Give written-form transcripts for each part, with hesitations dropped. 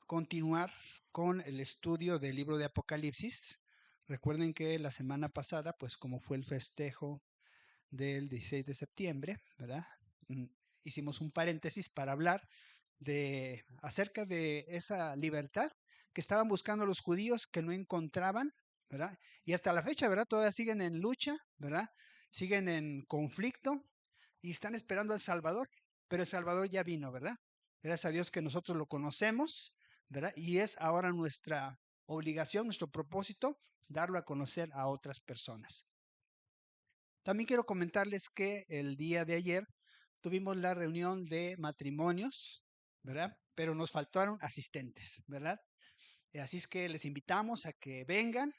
continuar con el estudio del libro de Apocalipsis. Recuerden que la semana pasada, pues como fue el festejo del 16 de septiembre, ¿verdad? Mm, Hicimos un paréntesis para hablar acerca de esa libertad que estaban buscando los judíos que no encontraban, ¿verdad? Y hasta la fecha, ¿verdad? Todavía siguen en lucha, ¿verdad? Siguen en conflicto y están esperando al Salvador, pero el Salvador ya vino, ¿verdad? Gracias a Dios que nosotros lo conocemos, ¿verdad? Y es ahora nuestra obligación, nuestro propósito, darlo a conocer a otras personas. También quiero comentarles que el día de ayer tuvimos la reunión de matrimonios, ¿verdad? Pero nos faltaron asistentes, ¿verdad? Así es que les invitamos a que vengan.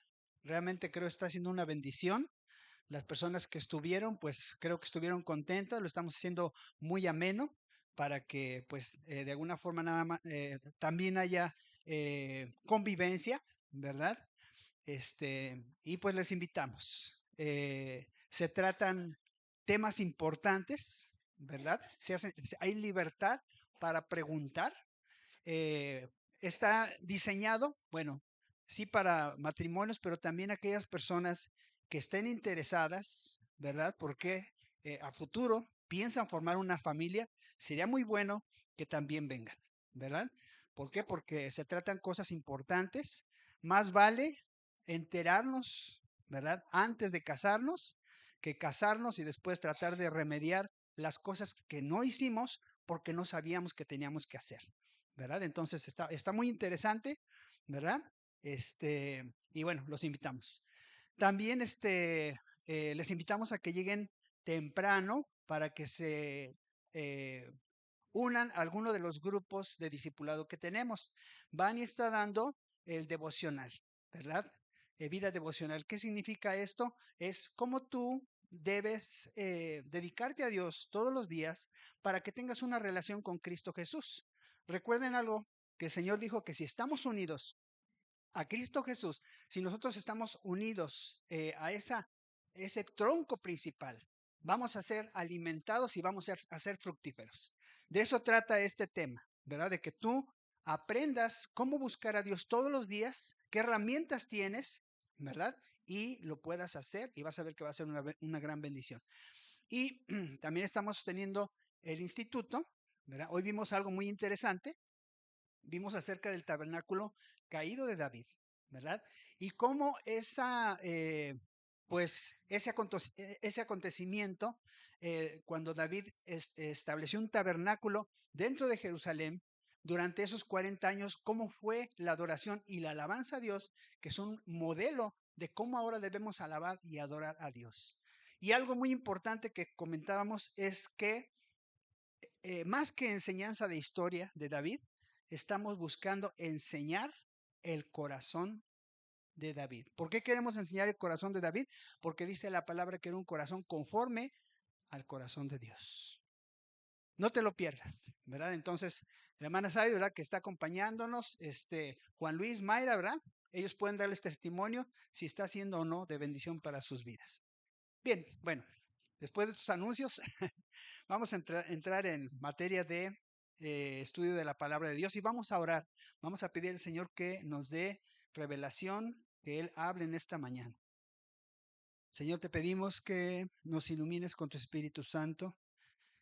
Realmente creo que está siendo una bendición. Las personas que estuvieron, pues creo que estuvieron contentas. Lo estamos haciendo muy ameno para que, pues, de alguna forma nada más también haya convivencia, ¿verdad? Y pues les invitamos. Se tratan temas importantes, ¿verdad? Hay libertad para preguntar. Eh, Está diseñado, bueno, sí para matrimonios, pero también aquellas personas que estén interesadas, ¿verdad? Porque a futuro piensan formar una familia, sería muy bueno que también vengan, ¿verdad? ¿Por qué? Porque se tratan cosas importantes. Más vale enterarnos, ¿verdad? Antes de casarnos, que casarnos y después tratar de remediar las cosas que no hicimos porque no sabíamos que teníamos que hacer, ¿verdad? Entonces está muy interesante, ¿verdad? Y bueno, los invitamos. También les invitamos a que lleguen temprano para que se eh, unan a alguno de los grupos de discipulado que tenemos. Vani está dando el devocional, ¿verdad? Vida devocional. ¿Qué significa esto? Es cómo tú debes dedicarte a Dios todos los días para que tengas una relación con Cristo Jesús. Recuerden algo que el Señor dijo, que si estamos unidos a Cristo Jesús, si nosotros estamos unidos ese tronco principal, vamos a ser alimentados y vamos a ser fructíferos. De eso trata este tema, ¿verdad? De que tú aprendas cómo buscar a Dios todos los días, qué herramientas tienes, ¿verdad? Y lo puedas hacer y vas a ver que va a ser una gran bendición. Y también estamos teniendo el instituto, ¿verdad? Hoy vimos algo muy interesante. Vimos acerca del tabernáculo caído de David, ¿verdad? Y cómo ese acontecimiento, cuando David estableció un tabernáculo dentro de Jerusalén, durante esos 40 años, cómo fue la adoración y la alabanza a Dios, que es un modelo de cómo ahora debemos alabar y adorar a Dios. Y algo muy importante que comentábamos es que más que enseñanza de historia de David, estamos buscando enseñar el corazón de David. ¿Por qué queremos enseñar el corazón de David? Porque dice la palabra que era un corazón conforme al corazón de Dios. No te lo pierdas, ¿verdad? Entonces, la hermana Sabi, ¿verdad? Que está acompañándonos, Juan Luis, Mayra, ¿verdad? Ellos pueden darles testimonio si está siendo o no de bendición para sus vidas. Bien, bueno, después de estos anuncios, vamos a entrar en materia de estudio de la palabra de Dios y vamos a orar. Vamos a pedir al Señor que nos dé revelación, que Él hable en esta mañana. Señor, te pedimos que nos ilumines con tu Espíritu Santo.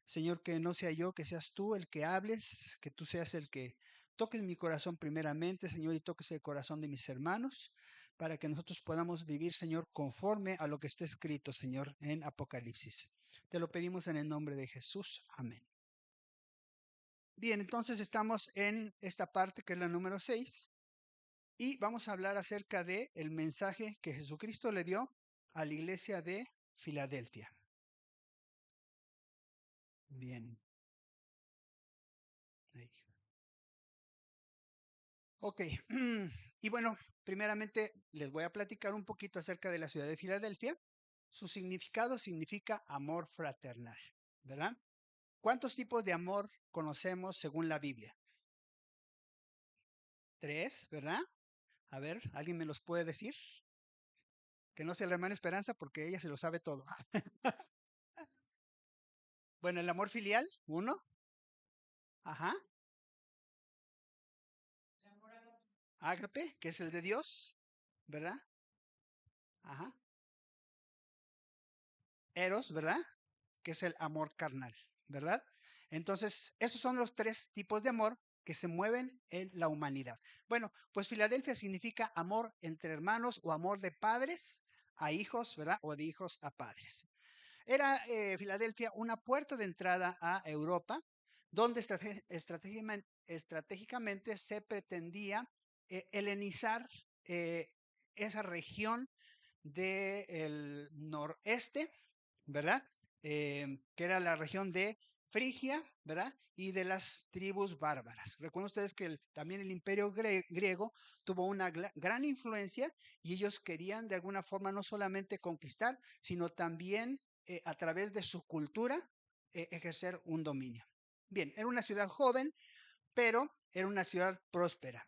Señor, que no sea yo, que seas tú el que hables, que tú seas el que toques mi corazón primeramente, Señor, y toques el corazón de mis hermanos, para que nosotros podamos vivir, Señor, conforme a lo que está escrito, Señor, en Apocalipsis. Te lo pedimos en el nombre de Jesús. Amén. Bien, entonces estamos en esta parte que es la número 6 y vamos a hablar acerca de el mensaje que Jesucristo le dio a la iglesia de Filadelfia. Bien. Ahí. Ok, y bueno, primeramente les voy a platicar un poquito acerca de la ciudad de Filadelfia. Su significado significa amor fraternal, ¿verdad? ¿Cuántos tipos de amor conocemos según la Biblia? 3, ¿verdad? A ver, ¿alguien me los puede decir? Que no sea la hermana Esperanza porque ella se lo sabe todo. Bueno, el amor filial, 1. Ajá. Ágape, que es el de Dios, ¿verdad? Ajá. Eros, ¿verdad? Que es el amor carnal, ¿verdad? Entonces, estos son los tres tipos de amor que se mueven en la humanidad. Bueno, pues Filadelfia significa amor entre hermanos o amor de padres a hijos, ¿verdad? O de hijos a padres. Era Filadelfia una puerta de entrada a Europa, donde estratégicamente se pretendía helenizar eh, esa región del noreste, ¿verdad? Que era la región de Frigia, ¿verdad? Y de las tribus bárbaras. Recuerden ustedes que también el imperio griego tuvo una gran influencia y ellos querían de alguna forma no solamente conquistar, sino también a través de su cultura ejercer un dominio. Bien, era una ciudad joven, pero era una ciudad próspera.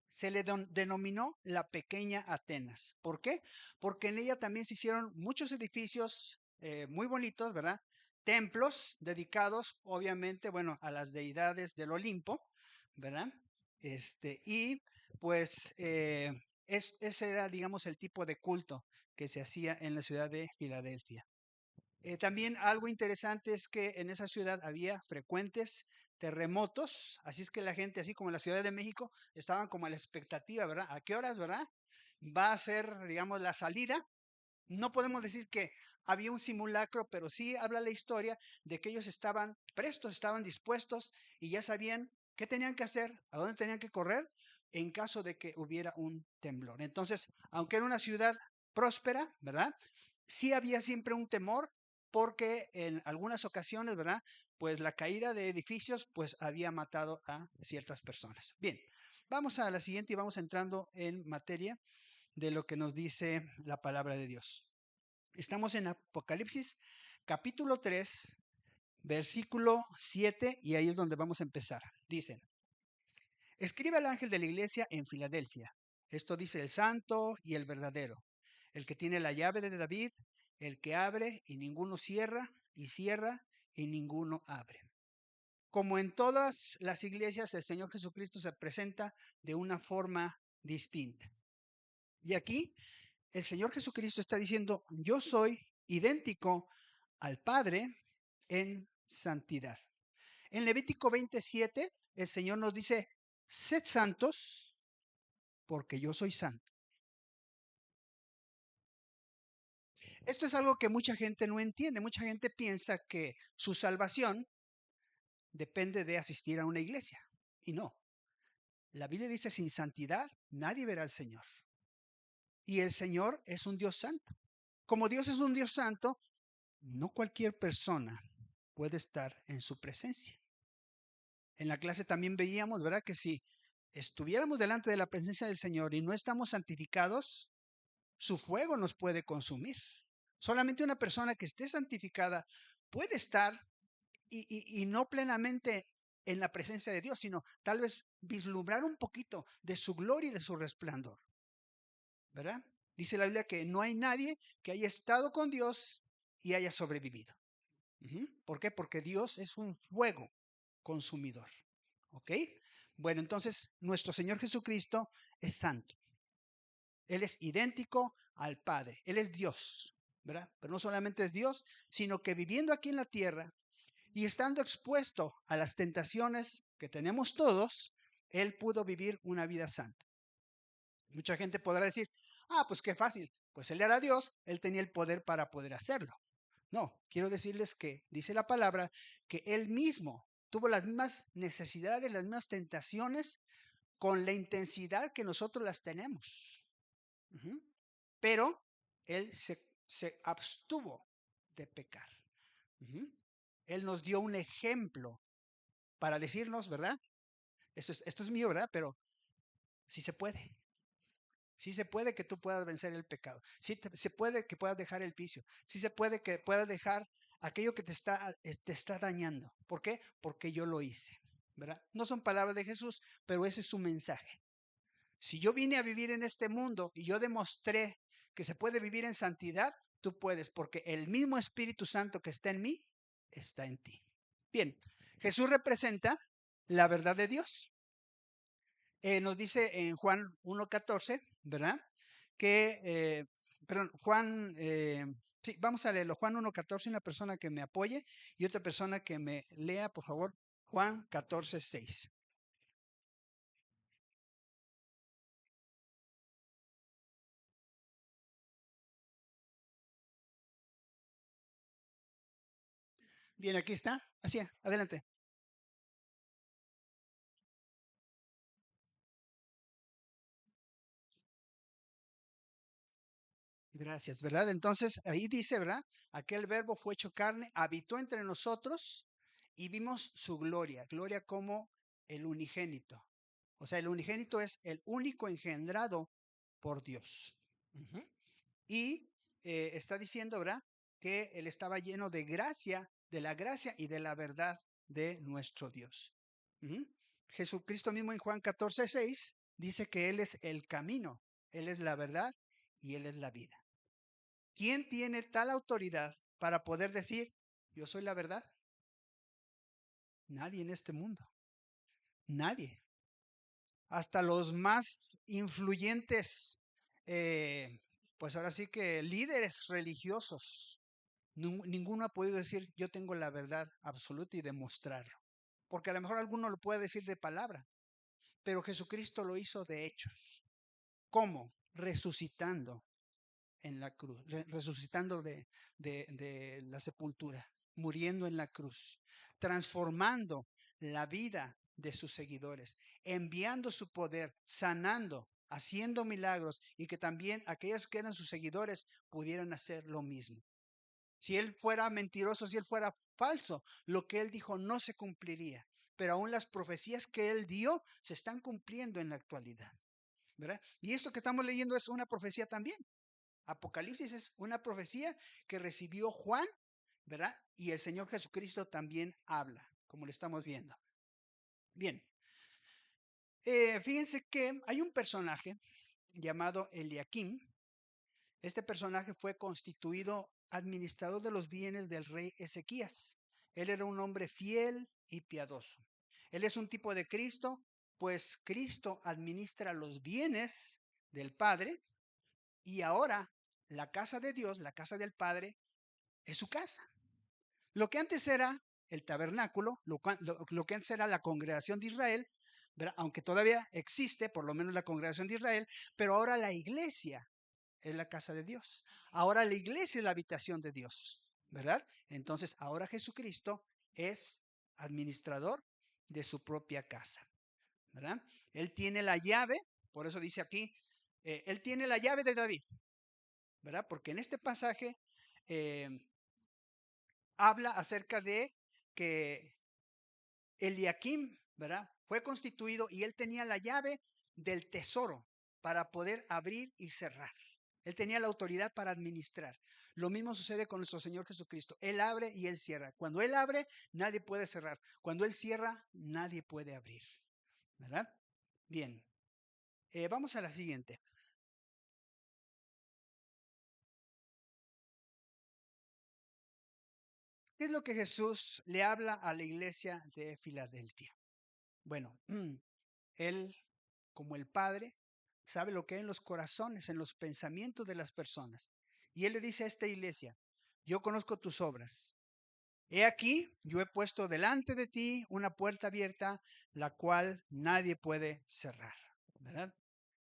Se le denominó la pequeña Atenas. ¿Por qué? Porque en ella también se hicieron muchos edificios muy bonitos, ¿verdad? Templos dedicados, obviamente, bueno, a las deidades del Olimpo, ¿verdad? Y pues ese era, digamos, el tipo de culto que se hacía en la ciudad de Filadelfia. También algo interesante es que en esa ciudad había frecuentes terremotos, así es que la gente, así como en la Ciudad de México, estaban como a la expectativa, ¿verdad? ¿A qué horas, verdad? Va a ser, digamos, la salida. No podemos decir que había un simulacro, pero sí habla la historia de que ellos estaban prestos, estaban dispuestos y ya sabían qué tenían que hacer, a dónde tenían que correr en caso de que hubiera un temblor. Entonces, aunque era una ciudad próspera, ¿verdad? Sí había siempre un temor porque en algunas ocasiones, ¿verdad? Pues la caída de edificios, pues había matado a ciertas personas. Bien, vamos a la siguiente y vamos entrando en materia de lo que nos dice la palabra de Dios. Estamos en Apocalipsis capítulo 3, versículo 7, y ahí es donde vamos a empezar. Dicen, escribe al ángel de la iglesia en Filadelfia. Esto dice el santo y el verdadero, el que tiene la llave de David, el que abre y ninguno cierra, y cierra y ninguno abre. Como en todas las iglesias, el Señor Jesucristo se presenta de una forma distinta. Y aquí el Señor Jesucristo está diciendo, yo soy idéntico al Padre en santidad. En Levítico 27, el Señor nos dice, sed santos porque yo soy santo. Esto es algo que mucha gente no entiende. Mucha gente piensa que su salvación depende de asistir a una iglesia. Y no. La Biblia dice, sin santidad nadie verá al Señor. Y el Señor es un Dios santo. Como Dios es un Dios santo, no cualquier persona puede estar en su presencia. En la clase también veíamos, ¿verdad? Que si estuviéramos delante de la presencia del Señor y no estamos santificados, su fuego nos puede consumir. Solamente una persona que esté santificada puede estar y no plenamente en la presencia de Dios, sino tal vez vislumbrar un poquito de su gloria y de su resplandor, ¿verdad? Dice la Biblia que no hay nadie que haya estado con Dios y haya sobrevivido. ¿Por qué? Porque Dios es un fuego consumidor. ¿Ok? Bueno, entonces nuestro Señor Jesucristo es santo. Él es idéntico al Padre. Él es Dios, ¿verdad? Pero no solamente es Dios, sino que viviendo aquí en la tierra y estando expuesto a las tentaciones que tenemos todos, Él pudo vivir una vida santa. Mucha gente podrá decir, pues qué fácil. Pues Él era Dios, Él tenía el poder para poder hacerlo. No, quiero decirles que dice la palabra que Él mismo tuvo las mismas necesidades, las mismas tentaciones con la intensidad que nosotros las tenemos. Pero Él se abstuvo de pecar. Él nos dio un ejemplo para decirnos, ¿verdad? Esto es mío, ¿verdad? Pero sí se puede. Sí se puede que tú puedas vencer el pecado. Sí se puede que puedas dejar el vicio. Sí se puede que puedas dejar aquello que te está dañando. ¿Por qué? Porque yo lo hice, ¿verdad? No son palabras de Jesús, pero ese es su mensaje. Si yo vine a vivir en este mundo y yo demostré que se puede vivir en santidad, tú puedes, porque el mismo Espíritu Santo que está en mí, está en ti. Bien, Jesús representa la verdad de Dios. Nos dice en Juan 1:14, ¿verdad? Perdón, sí, vamos a leerlo. Juan 1:14, una persona que me apoye y otra persona que me lea, por favor, Juan 14:6. Bien, aquí está. Así, adelante. Gracias, ¿verdad? Entonces, ahí dice, ¿verdad? Aquel verbo fue hecho carne, habitó entre nosotros y vimos su gloria, gloria como el unigénito. O sea, el unigénito es el único engendrado por Dios. Ujú. Y está diciendo, ¿verdad? Que él estaba lleno de gracia, de la gracia y de la verdad de nuestro Dios. Ujú. Jesucristo mismo en Juan 14:6 dice que Él es el camino, Él es la verdad y Él es la vida. ¿Quién tiene tal autoridad para poder decir, yo soy la verdad? Nadie en este mundo. Nadie. Hasta los más influyentes, pues ahora sí que líderes religiosos, ninguno ha podido decir, yo tengo la verdad absoluta y demostrarlo. Porque a lo mejor alguno lo puede decir de palabra, pero Jesucristo lo hizo de hechos. ¿Cómo? Resucitando en la cruz, resucitando de la sepultura, muriendo en la cruz, transformando la vida de sus seguidores, enviando su poder, sanando, haciendo milagros y que también aquellos que eran sus seguidores pudieran hacer lo mismo. Si él fuera mentiroso, si él fuera falso, lo que él dijo no se cumpliría. Pero aún las profecías que él dio se están cumpliendo en la actualidad, ¿verdad? Y esto que estamos leyendo es una profecía también. Apocalipsis es una profecía que recibió Juan, ¿verdad? Y el Señor Jesucristo también habla, como lo estamos viendo. Bien, fíjense que hay un personaje llamado Eliakim. Este personaje fue constituido administrador de los bienes del rey Ezequías. Él era un hombre fiel y piadoso. Él es un tipo de Cristo, pues Cristo administra los bienes del Padre y ahora la casa de Dios, la casa del Padre, es su casa. Lo que antes era el tabernáculo, lo que antes era la congregación de Israel, ¿verdad? Aunque todavía existe por lo menos la congregación de Israel, pero ahora la iglesia es la casa de Dios. Ahora la iglesia es la habitación de Dios, ¿verdad? Entonces ahora Jesucristo es administrador de su propia casa, ¿verdad? Él tiene la llave, por eso dice aquí, él tiene la llave de David, ¿verdad? Porque en este pasaje eh, habla acerca de que Eliakim, ¿verdad? Fue constituido y él tenía la llave del tesoro para poder abrir y cerrar. Él tenía la autoridad para administrar. Lo mismo sucede con nuestro Señor Jesucristo. Él abre y Él cierra. Cuando Él abre, nadie puede cerrar. Cuando Él cierra, nadie puede abrir. ¿Verdad? Bien. Vamos a la siguiente. ¿Qué es lo que Jesús le habla a la iglesia de Filadelfia? Bueno, Él, como el Padre, sabe lo que hay en los corazones, en los pensamientos de las personas. Y Él le dice a esta iglesia, yo conozco tus obras. He aquí, yo he puesto delante de ti una puerta abierta, la cual nadie puede cerrar. ¿Verdad?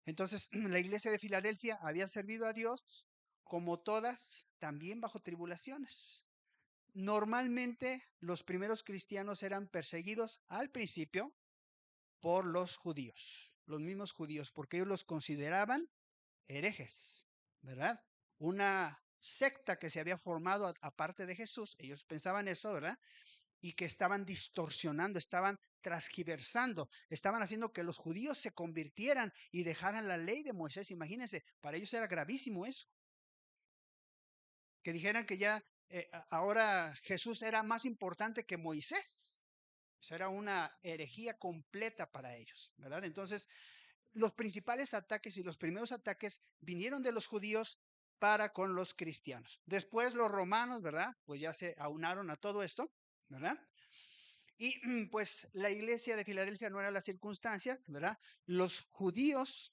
Entonces, la iglesia de Filadelfia había servido a Dios, como todas, también bajo tribulaciones. Normalmente, los primeros cristianos eran perseguidos al principio por los judíos, los mismos judíos, porque ellos los consideraban herejes, ¿verdad? Una secta que se había formado aparte de Jesús, ellos pensaban eso, ¿verdad? Y que estaban distorsionando, estaban transgiversando, estaban haciendo que los judíos se convirtieran y dejaran la ley de Moisés. Imagínense, para ellos era gravísimo eso. Que dijeran que ya ahora Jesús era más importante que Moisés. Eso era una herejía completa para ellos, ¿verdad? Entonces, los principales ataques y los primeros ataques vinieron de los judíos para con los cristianos. Después los romanos, ¿verdad? Pues ya se aunaron a todo esto, ¿verdad? Y pues la iglesia de Filadelfia no era las circunstancias, ¿verdad? Los judíos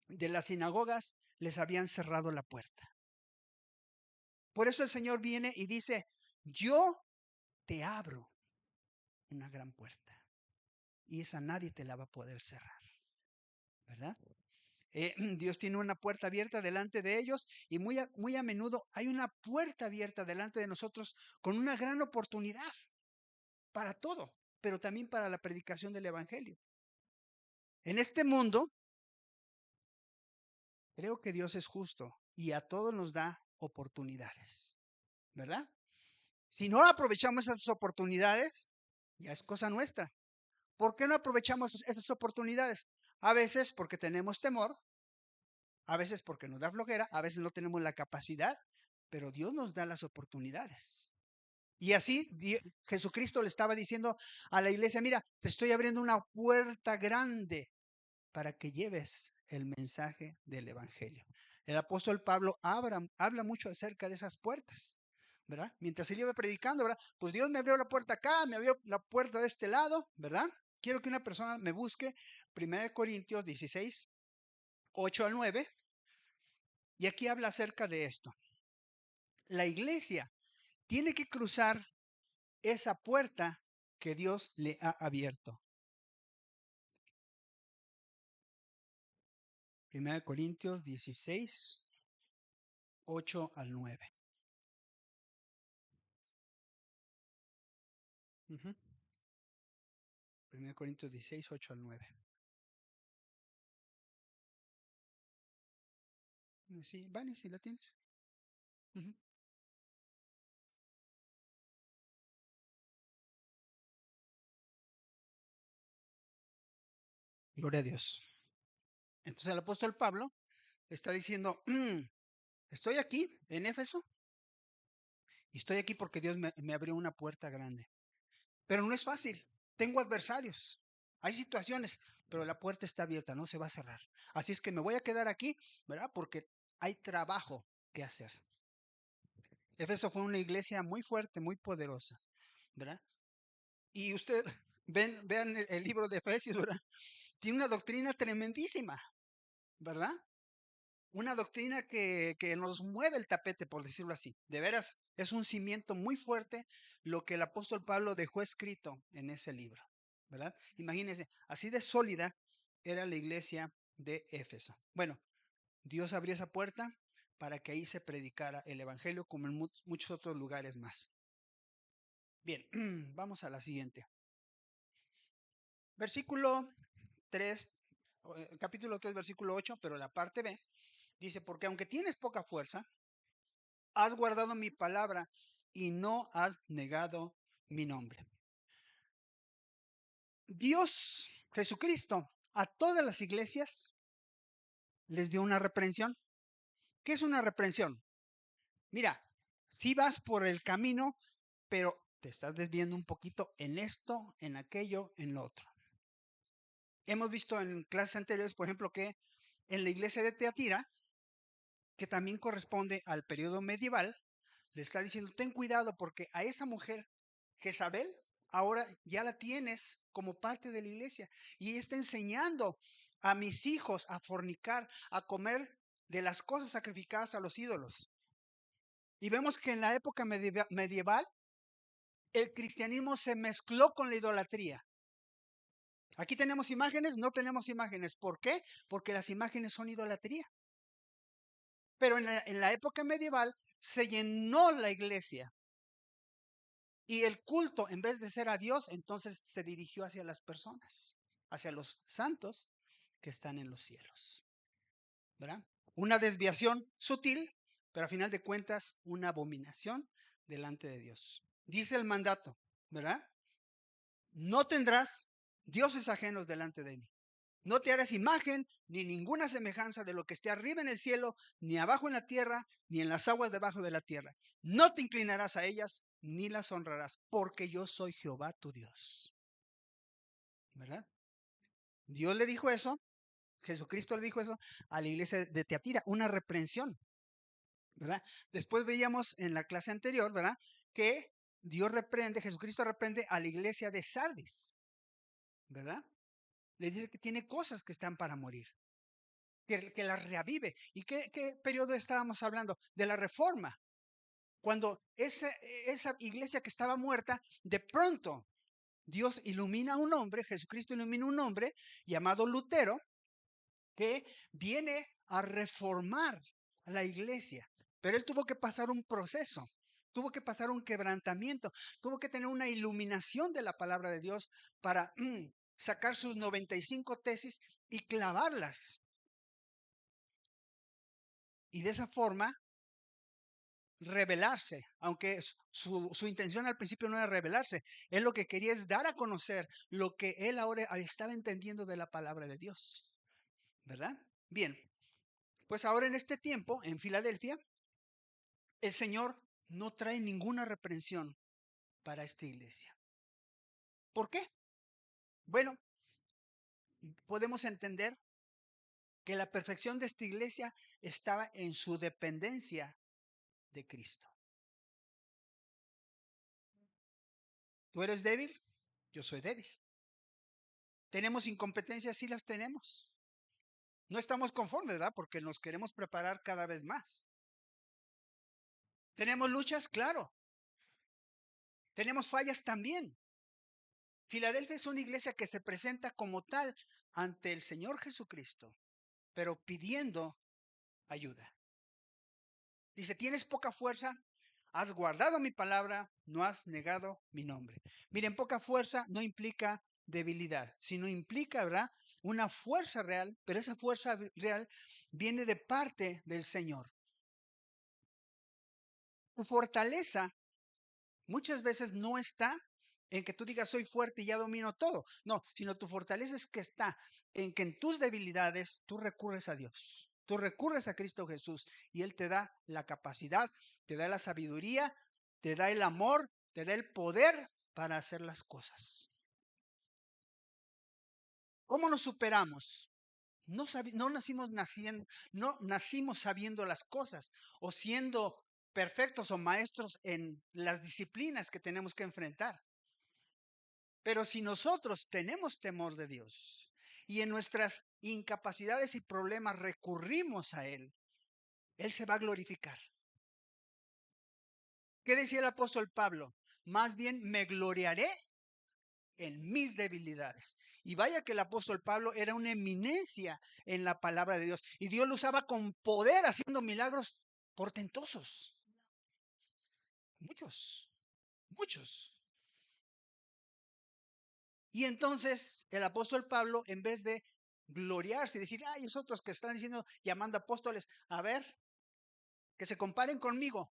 de las sinagogas les habían cerrado la puerta. Por eso el Señor viene y dice, yo te abro una gran puerta y esa nadie te la va a poder cerrar, ¿verdad? Dios tiene una puerta abierta delante de ellos y muy a menudo hay una puerta abierta delante de nosotros con una gran oportunidad para todo, pero también para la predicación del Evangelio. En este mundo, creo que Dios es justo y a todos nos da oportunidades, ¿verdad? Si no aprovechamos esas oportunidades, ya es cosa nuestra. ¿Por qué no aprovechamos esas oportunidades? A veces porque tenemos temor, a veces porque nos da flojera, a veces no tenemos la capacidad, pero Dios nos da las oportunidades. Y así Jesucristo le estaba diciendo a la iglesia, mira, te estoy abriendo una puerta grande para que lleves el mensaje del Evangelio. El apóstol Pablo habla mucho acerca de esas puertas, ¿verdad? Mientras él iba predicando, ¿verdad? Pues Dios me abrió la puerta acá, me abrió la puerta de este lado, ¿verdad? Quiero que una persona me busque 1 Corintios 16, 8 al 9, y aquí habla acerca de esto. La iglesia tiene que cruzar esa puerta que Dios le ha abierto. 1 Corintios 16, 8 al 9. 1 Corintios 16, 8 al 9. Sí, Vani, si la tienes. Ujú. Gloria a Dios. Entonces el apóstol Pablo está diciendo, estoy aquí en Éfeso y estoy aquí porque Dios me abrió una puerta grande. Pero no es fácil. Tengo adversarios. Hay situaciones, pero la puerta está abierta, no se va a cerrar. Así es que me voy a quedar aquí, ¿verdad? Porque hay trabajo que hacer. Éfeso fue una iglesia muy fuerte, muy poderosa, ¿verdad? Y usted, vean el libro de Efesios, ¿verdad? Tiene una doctrina tremendísima, ¿verdad? Una doctrina que nos mueve el tapete, por decirlo así. De veras, es un cimiento muy fuerte lo que el apóstol Pablo dejó escrito en ese libro, ¿verdad? Imagínense, así de sólida era la iglesia de Éfeso. Bueno, Dios abrió esa puerta para que ahí se predicara el evangelio como en muchos otros lugares más. Bien, vamos a la siguiente. Versículo 3, capítulo 3, versículo 8, pero la parte B, dice, porque aunque tienes poca fuerza, has guardado mi palabra y no has negado mi nombre. Dios, Jesucristo, a todas las iglesias les dio una reprensión. ¿Qué es una reprensión? Mira, si vas por el camino, pero te estás desviando un poquito en esto, en aquello, en lo otro. Hemos visto en clases anteriores, por ejemplo, que en la iglesia de Teatira, que también corresponde al periodo medieval, le está diciendo, ten cuidado porque a esa mujer, Jezabel, ahora ya la tienes como parte de la iglesia y ella está enseñando a mis hijos a fornicar, a comer de las cosas sacrificadas a los ídolos. Y vemos que en la época medieval el cristianismo se mezcló con la idolatría. Aquí tenemos imágenes, no tenemos imágenes. ¿Por qué? Porque las imágenes son idolatría. Pero en la época medieval se llenó la iglesia. Y el culto, en vez de ser a Dios, entonces se dirigió hacia las personas, hacia los santos que están en los cielos. ¿Verdad? Una desviación sutil, pero a final de cuentas una abominación delante de Dios. Dice el mandato, ¿verdad? No tendrás dioses ajenos delante de mí. No te harás imagen ni ninguna semejanza de lo que esté arriba en el cielo, ni abajo en la tierra, ni en las aguas debajo de la tierra. No te inclinarás a ellas, ni las honrarás, porque yo soy Jehová tu Dios. ¿Verdad? Dios le dijo eso, Jesucristo le dijo eso a la iglesia de Teatira, una reprensión. ¿Verdad? Después veíamos en la clase anterior, ¿verdad? Que Jesucristo reprende a la iglesia de Sardis, ¿verdad? Le dice que tiene cosas que están para morir, que las reavive. ¿Y qué periodo estábamos hablando? De la Reforma. Cuando esa iglesia que estaba muerta, de pronto Dios ilumina a un hombre, Jesucristo ilumina a un hombre llamado Lutero, que viene a reformar a la iglesia. Pero él tuvo que pasar un proceso, tuvo que pasar un quebrantamiento, tuvo que tener una iluminación de la palabra de Dios para sacar sus 95 tesis y clavarlas. Y de esa forma revelarse, aunque su intención al principio no era revelarse, él lo que quería es dar a conocer lo que él ahora estaba entendiendo de la palabra de Dios, ¿verdad? Bien, pues ahora en este tiempo, en Filadelfia, el Señor no trae ninguna reprensión para esta iglesia. ¿Por qué? Bueno, podemos entender que la perfección de esta iglesia estaba en su dependencia de Cristo. ¿Tú eres débil? Yo soy débil. ¿Tenemos incompetencias? Sí las tenemos. No estamos conformes, ¿verdad? Porque nos queremos preparar cada vez más. ¿Tenemos luchas? Claro. ¿Tenemos fallas? También. Filadelfia es una iglesia que se presenta como tal ante el Señor Jesucristo, pero pidiendo ayuda. Dice, ¿tienes poca fuerza? Has guardado mi palabra, no has negado mi nombre. Miren, poca fuerza no implica debilidad, sino implica, ¿verdad?, una fuerza real, pero esa fuerza real viene de parte del Señor. Tu fortaleza muchas veces no está en que tú digas soy fuerte y ya domino todo. No, sino tu fortaleza es que está en que en tus debilidades tú recurres a Dios. Tú recurres a Cristo Jesús y Él te da la capacidad, te da la sabiduría, te da el amor, te da el poder para hacer las cosas. ¿Cómo nos superamos? No nacimos sabiendo las cosas o siendo perfectos o maestros en las disciplinas que tenemos que enfrentar. Pero si nosotros tenemos temor de Dios y en nuestras incapacidades y problemas recurrimos a Él, Él se va a glorificar. ¿Qué decía el apóstol Pablo? Más bien me gloriaré en mis debilidades. Y vaya que el apóstol Pablo era una eminencia en la palabra de Dios. Y Dios lo usaba con poder haciendo milagros portentosos. Muchos, muchos. Y entonces el apóstol Pablo, en vez de gloriarse y decir, ay, esos otros que están diciendo, llamando apóstoles, a ver, que se comparen conmigo.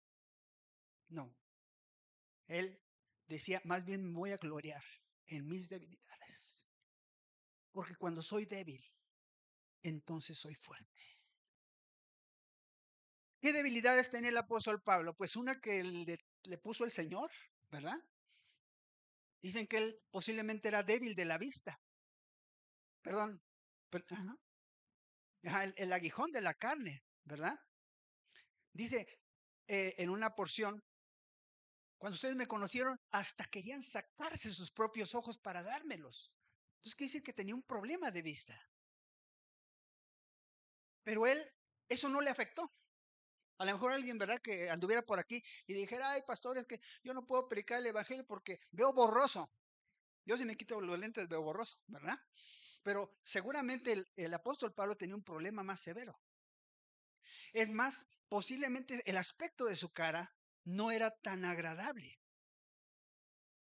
No, él decía, más bien me voy a gloriar en mis debilidades. Porque cuando soy débil, entonces soy fuerte. ¿Qué debilidades tenía el apóstol Pablo? Pues una que le puso el Señor, ¿verdad? Dicen que él posiblemente era débil de la vista. Perdón, el aguijón de la carne, ¿verdad? Dice en una porción, cuando ustedes me conocieron, hasta querían sacarse sus propios ojos para dármelos. Entonces quiere decir que tenía un problema de vista. Pero él, eso no le afectó. A lo mejor alguien, ¿verdad?, que anduviera por aquí y dijera, ay, pastor, es que yo no puedo predicar el evangelio porque veo borroso. Yo si me quito los lentes veo borroso, ¿verdad? Pero seguramente el apóstol Pablo tenía un problema más severo. Es más, posiblemente el aspecto de su cara no era tan agradable.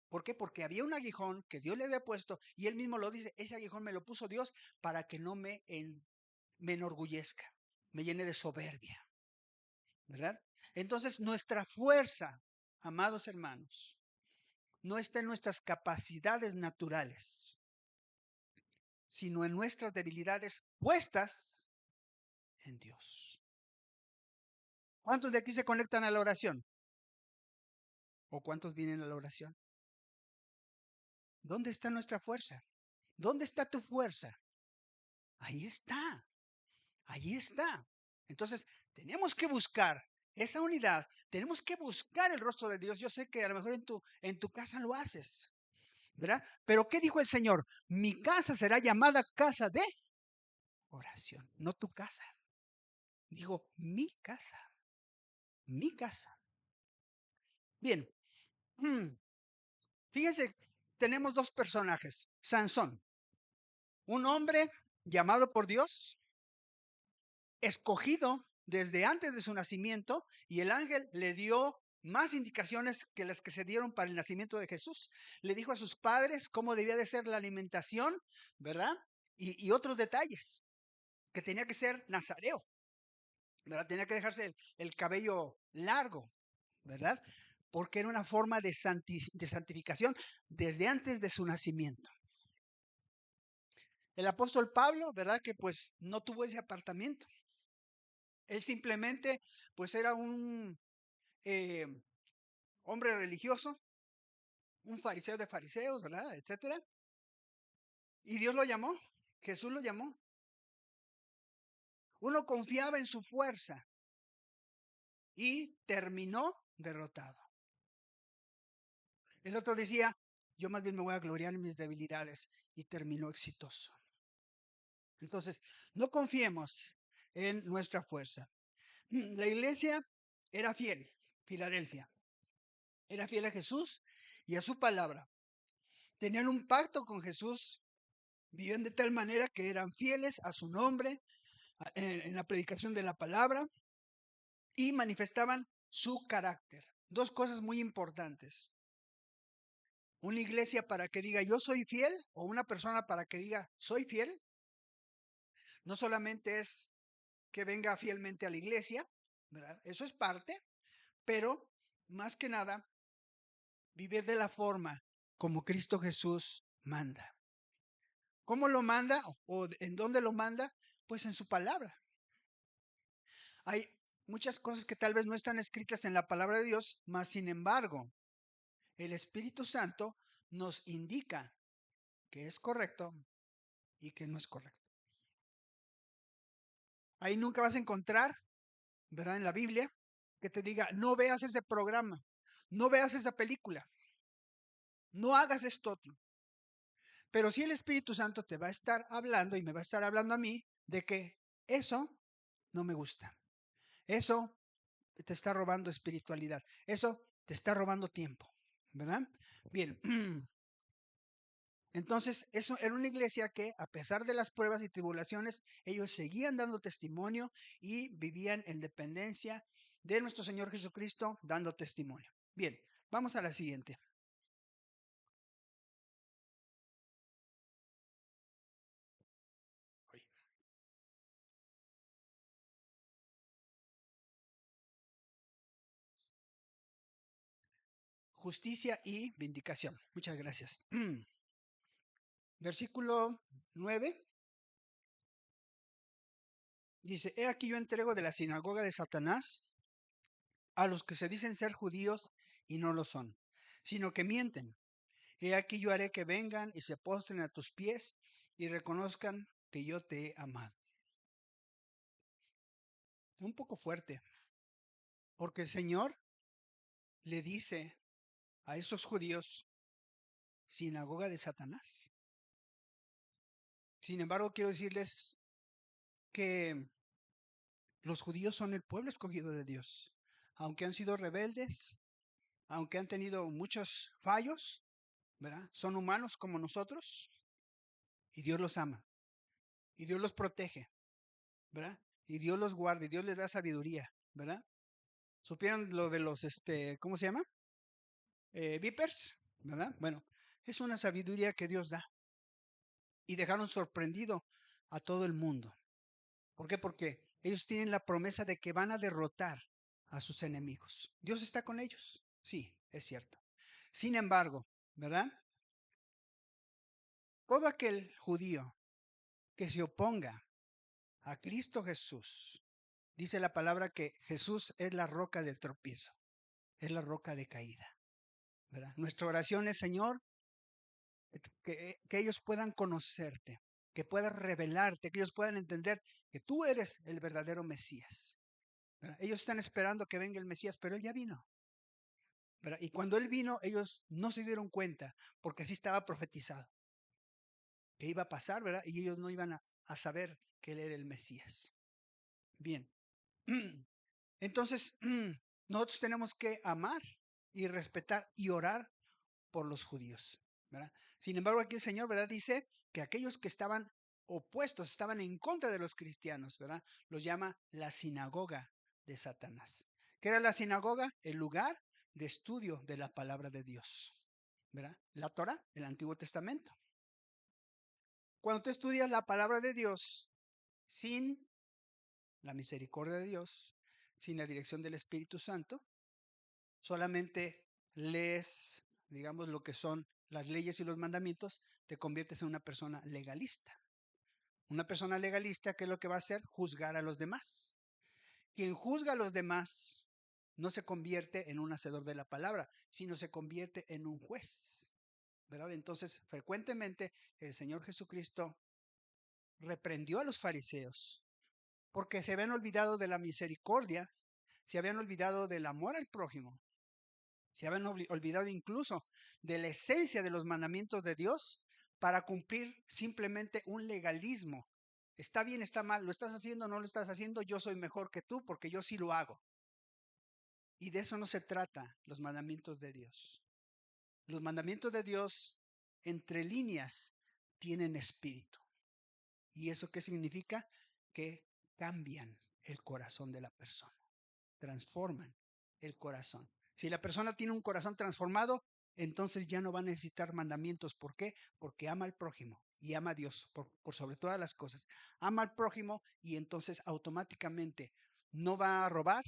¿Por qué? Porque había un aguijón que Dios le había puesto y él mismo lo dice, ese aguijón me lo puso Dios para que no me enorgullezca, me llene de soberbia, ¿verdad? Entonces nuestra fuerza, amados hermanos, no está en nuestras capacidades naturales, sino en nuestras debilidades puestas en Dios. ¿Cuántos de aquí se conectan a la oración? ¿O cuántos vienen a la oración? ¿Dónde está nuestra fuerza? ¿Dónde está tu fuerza? Ahí está. Allí está. Entonces, tenemos que buscar esa unidad, tenemos que buscar el rostro de Dios. Yo sé que a lo mejor en tu casa lo haces, ¿verdad? Pero ¿qué dijo el Señor? Mi casa será llamada casa de oración, no tu casa. Digo, mi casa, mi casa. Bien, fíjense, tenemos dos personajes. Sansón, un hombre llamado por Dios, escogido desde antes de su nacimiento, y el ángel le dio más indicaciones que las que se dieron para el nacimiento de Jesús. Le dijo a sus padres cómo debía de ser la alimentación, ¿verdad? Y otros detalles, que tenía que ser nazareo, ¿verdad? Tenía que dejarse el cabello largo, ¿verdad? Porque era una forma de santificación desde antes de su nacimiento. El apóstol Pablo, ¿verdad? Que pues no tuvo ese apartamiento. Él simplemente pues era un eh, hombre religioso, un fariseo de fariseos, ¿verdad? Etcétera. Y Dios lo llamó, Jesús lo llamó. Uno confiaba en su fuerza y terminó derrotado. El otro decía, yo más bien me voy a gloriar en mis debilidades, y terminó exitoso. Entonces, no confiemos en nuestra fuerza. La iglesia era fiel, Filadelfia. Era fiel a Jesús y a su palabra. Tenían un pacto con Jesús, vivían de tal manera que eran fieles a su nombre, en la predicación de la palabra, y manifestaban su carácter. Dos cosas muy importantes. Una iglesia para que diga yo soy fiel, o una persona para que diga soy fiel, no solamente es que venga fielmente a la iglesia, ¿verdad? Eso es parte, pero más que nada, vivir de la forma como Cristo Jesús manda. ¿Cómo lo manda o en dónde lo manda? Pues en su palabra. Hay muchas cosas que tal vez no están escritas en la palabra de Dios, mas sin embargo, el Espíritu Santo nos indica que es correcto y que no es correcto. Ahí nunca vas a encontrar, ¿verdad? En la Biblia, que te diga, no veas ese programa, no veas esa película, no hagas esto otro. Pero sí el Espíritu Santo te va a estar hablando y me va a estar hablando a mí de que eso no me gusta. Eso te está robando espiritualidad. Eso te está robando tiempo, ¿verdad? Bien. Entonces, eso era una iglesia que, a pesar de las pruebas y tribulaciones, ellos seguían dando testimonio y vivían en dependencia de nuestro Señor Jesucristo, dando testimonio. Bien, vamos a la siguiente. Justicia y vindicación. Muchas gracias. Versículo 9 dice, he aquí yo entrego de la sinagoga de Satanás a los que se dicen ser judíos y no lo son, sino que mienten. He aquí yo haré que vengan y se postren a tus pies y reconozcan que yo te he amado. Un poco fuerte, porque el Señor le dice a esos judíos, sinagoga de Satanás. Sin embargo, quiero decirles que los judíos son el pueblo escogido de Dios. Aunque han sido rebeldes, aunque han tenido muchos fallos, ¿verdad? Son humanos como nosotros y Dios los ama y Dios los protege, ¿verdad? Y Dios los guarda y Dios les da sabiduría, ¿verdad? ¿Supieron lo de los, ¿cómo se llama? Vipers, ¿verdad? Bueno, es una sabiduría que Dios da y dejaron sorprendido a todo el mundo. ¿Por qué? Porque ellos tienen la promesa de que van a derrotar a sus enemigos. Dios está con ellos. Sí, es cierto. Sin embargo, ¿verdad? Todo aquel judío que se oponga a Cristo Jesús, dice la palabra que Jesús es la roca del tropiezo, es la roca de caída, ¿verdad? Nuestra oración es, Señor, que ellos puedan conocerte, que puedan revelarte, que ellos puedan entender que tú eres el verdadero Mesías, ¿verdad? Ellos están esperando que venga el Mesías, pero Él ya vino, ¿verdad? Y cuando Él vino, ellos no se dieron cuenta, porque así estaba profetizado, que iba a pasar, ¿verdad? Y ellos no iban a saber que Él era el Mesías. Bien. Entonces, nosotros tenemos que amar y respetar y orar por los judíos, ¿verdad? Sin embargo, aquí el Señor, ¿verdad? Dice que aquellos que estaban opuestos, estaban en contra de los cristianos, ¿verdad? Los llama la sinagoga de Satanás. ¿Qué era la sinagoga? El lugar de estudio de la palabra de Dios, ¿verdad? La Torah, el Antiguo Testamento. Cuando tú estudias la palabra de Dios sin la misericordia de Dios, sin la dirección del Espíritu Santo, solamente lees, digamos, lo que son las leyes y los mandamientos, te conviertes en una persona legalista. Una persona legalista, ¿qué es lo que va a hacer? Juzgar a los demás. Quien juzga a los demás no se convierte en un hacedor de la palabra, sino se convierte en un juez, ¿verdad? Entonces, frecuentemente el Señor Jesucristo reprendió a los fariseos porque se habían olvidado de la misericordia, se habían olvidado del amor al prójimo, se habían olvidado incluso de la esencia de los mandamientos de Dios para cumplir simplemente un legalismo. Está bien, está mal, lo estás haciendo, no lo estás haciendo, yo soy mejor que tú porque yo sí lo hago. Y de eso no se trata los mandamientos de Dios. Los mandamientos de Dios, entre líneas, tienen espíritu. ¿Y eso qué significa? Que cambian el corazón de la persona, transforman el corazón. Si la persona tiene un corazón transformado, entonces ya no va a necesitar mandamientos. ¿Por qué? Porque ama al prójimo y ama a Dios por sobre todas las cosas. Ama al prójimo y entonces automáticamente no va a robar,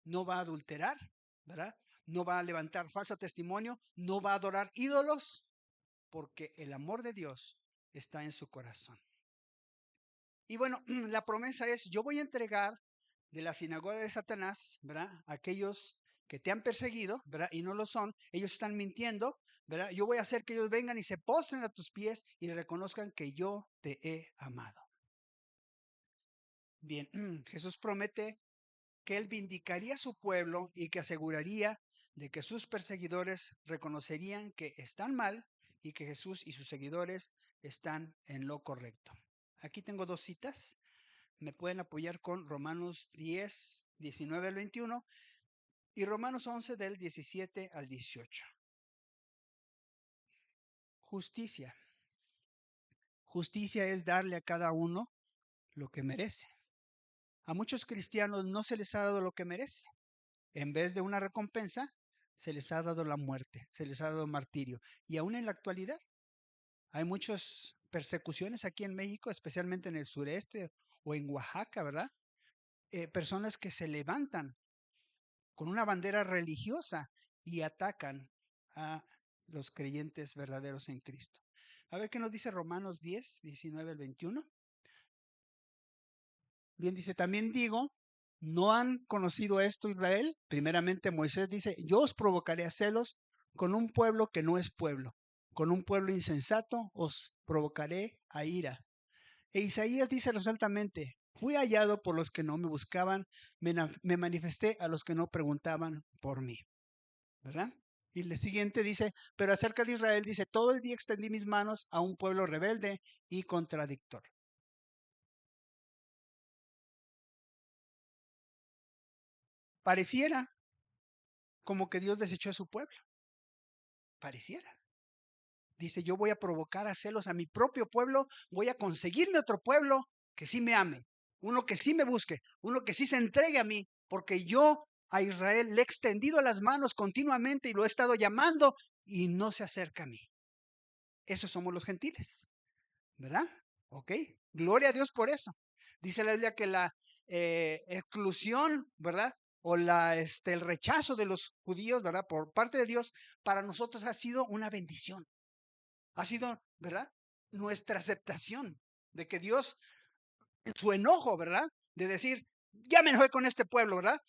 no va a adulterar, ¿verdad? No va a levantar falso testimonio, no va a adorar ídolos, porque el amor de Dios está en su corazón. Y bueno, la promesa es, yo voy a entregar de la sinagoga de Satanás, ¿verdad? Aquellos que te han perseguido, ¿verdad? Y no lo son, ellos están mintiendo, ¿verdad? Yo voy a hacer que ellos vengan y se postren a tus pies y reconozcan que yo te he amado. Bien, Jesús promete que Él vindicaría a su pueblo y que aseguraría de que sus perseguidores reconocerían que están mal y que Jesús y sus seguidores están en lo correcto. Aquí tengo dos citas. Me pueden apoyar con Romanos 10, 19 al 21 y Romanos 11 del 17 al 18. Justicia. Justicia es darle a cada uno lo que merece. A muchos cristianos no se les ha dado lo que merece. En vez de una recompensa, se les ha dado la muerte, se les ha dado martirio. Y aún en la actualidad hay muchas persecuciones aquí en México, especialmente en el sureste o en Oaxaca, ¿verdad? Personas que se levantan con una bandera religiosa y atacan a los creyentes verdaderos en Cristo. A ver qué nos dice Romanos 10, 19 al 21. Bien, dice, también digo, ¿no han conocido esto Israel? Primeramente Moisés dice, yo os provocaré a celos con un pueblo que no es pueblo, con un pueblo insensato os provocaré a ira. E Isaías dice resueltamente, fui hallado por los que no me buscaban, me manifesté a los que no preguntaban por mí. ¿Verdad? Y el siguiente dice, pero acerca de Israel dice, todo el día extendí mis manos a un pueblo rebelde y contradictor. Pareciera como que Dios desechó a su pueblo. Pareciera. Dice, yo voy a provocar a celos a mi propio pueblo, voy a conseguirme otro pueblo que sí me ame, uno que sí me busque, uno que sí se entregue a mí, porque yo a Israel le he extendido las manos continuamente y lo he estado llamando y no se acerca a mí. Esos somos los gentiles, ¿verdad? ¿Ok? Gloria a Dios por eso. Dice la Biblia que la exclusión, ¿verdad? O el rechazo de los judíos, ¿verdad? Por parte de Dios, para nosotros ha sido una bendición. Ha sido, ¿verdad? Nuestra aceptación de que Dios, su enojo, ¿verdad? De decir, ya me enojé con este pueblo, ¿verdad?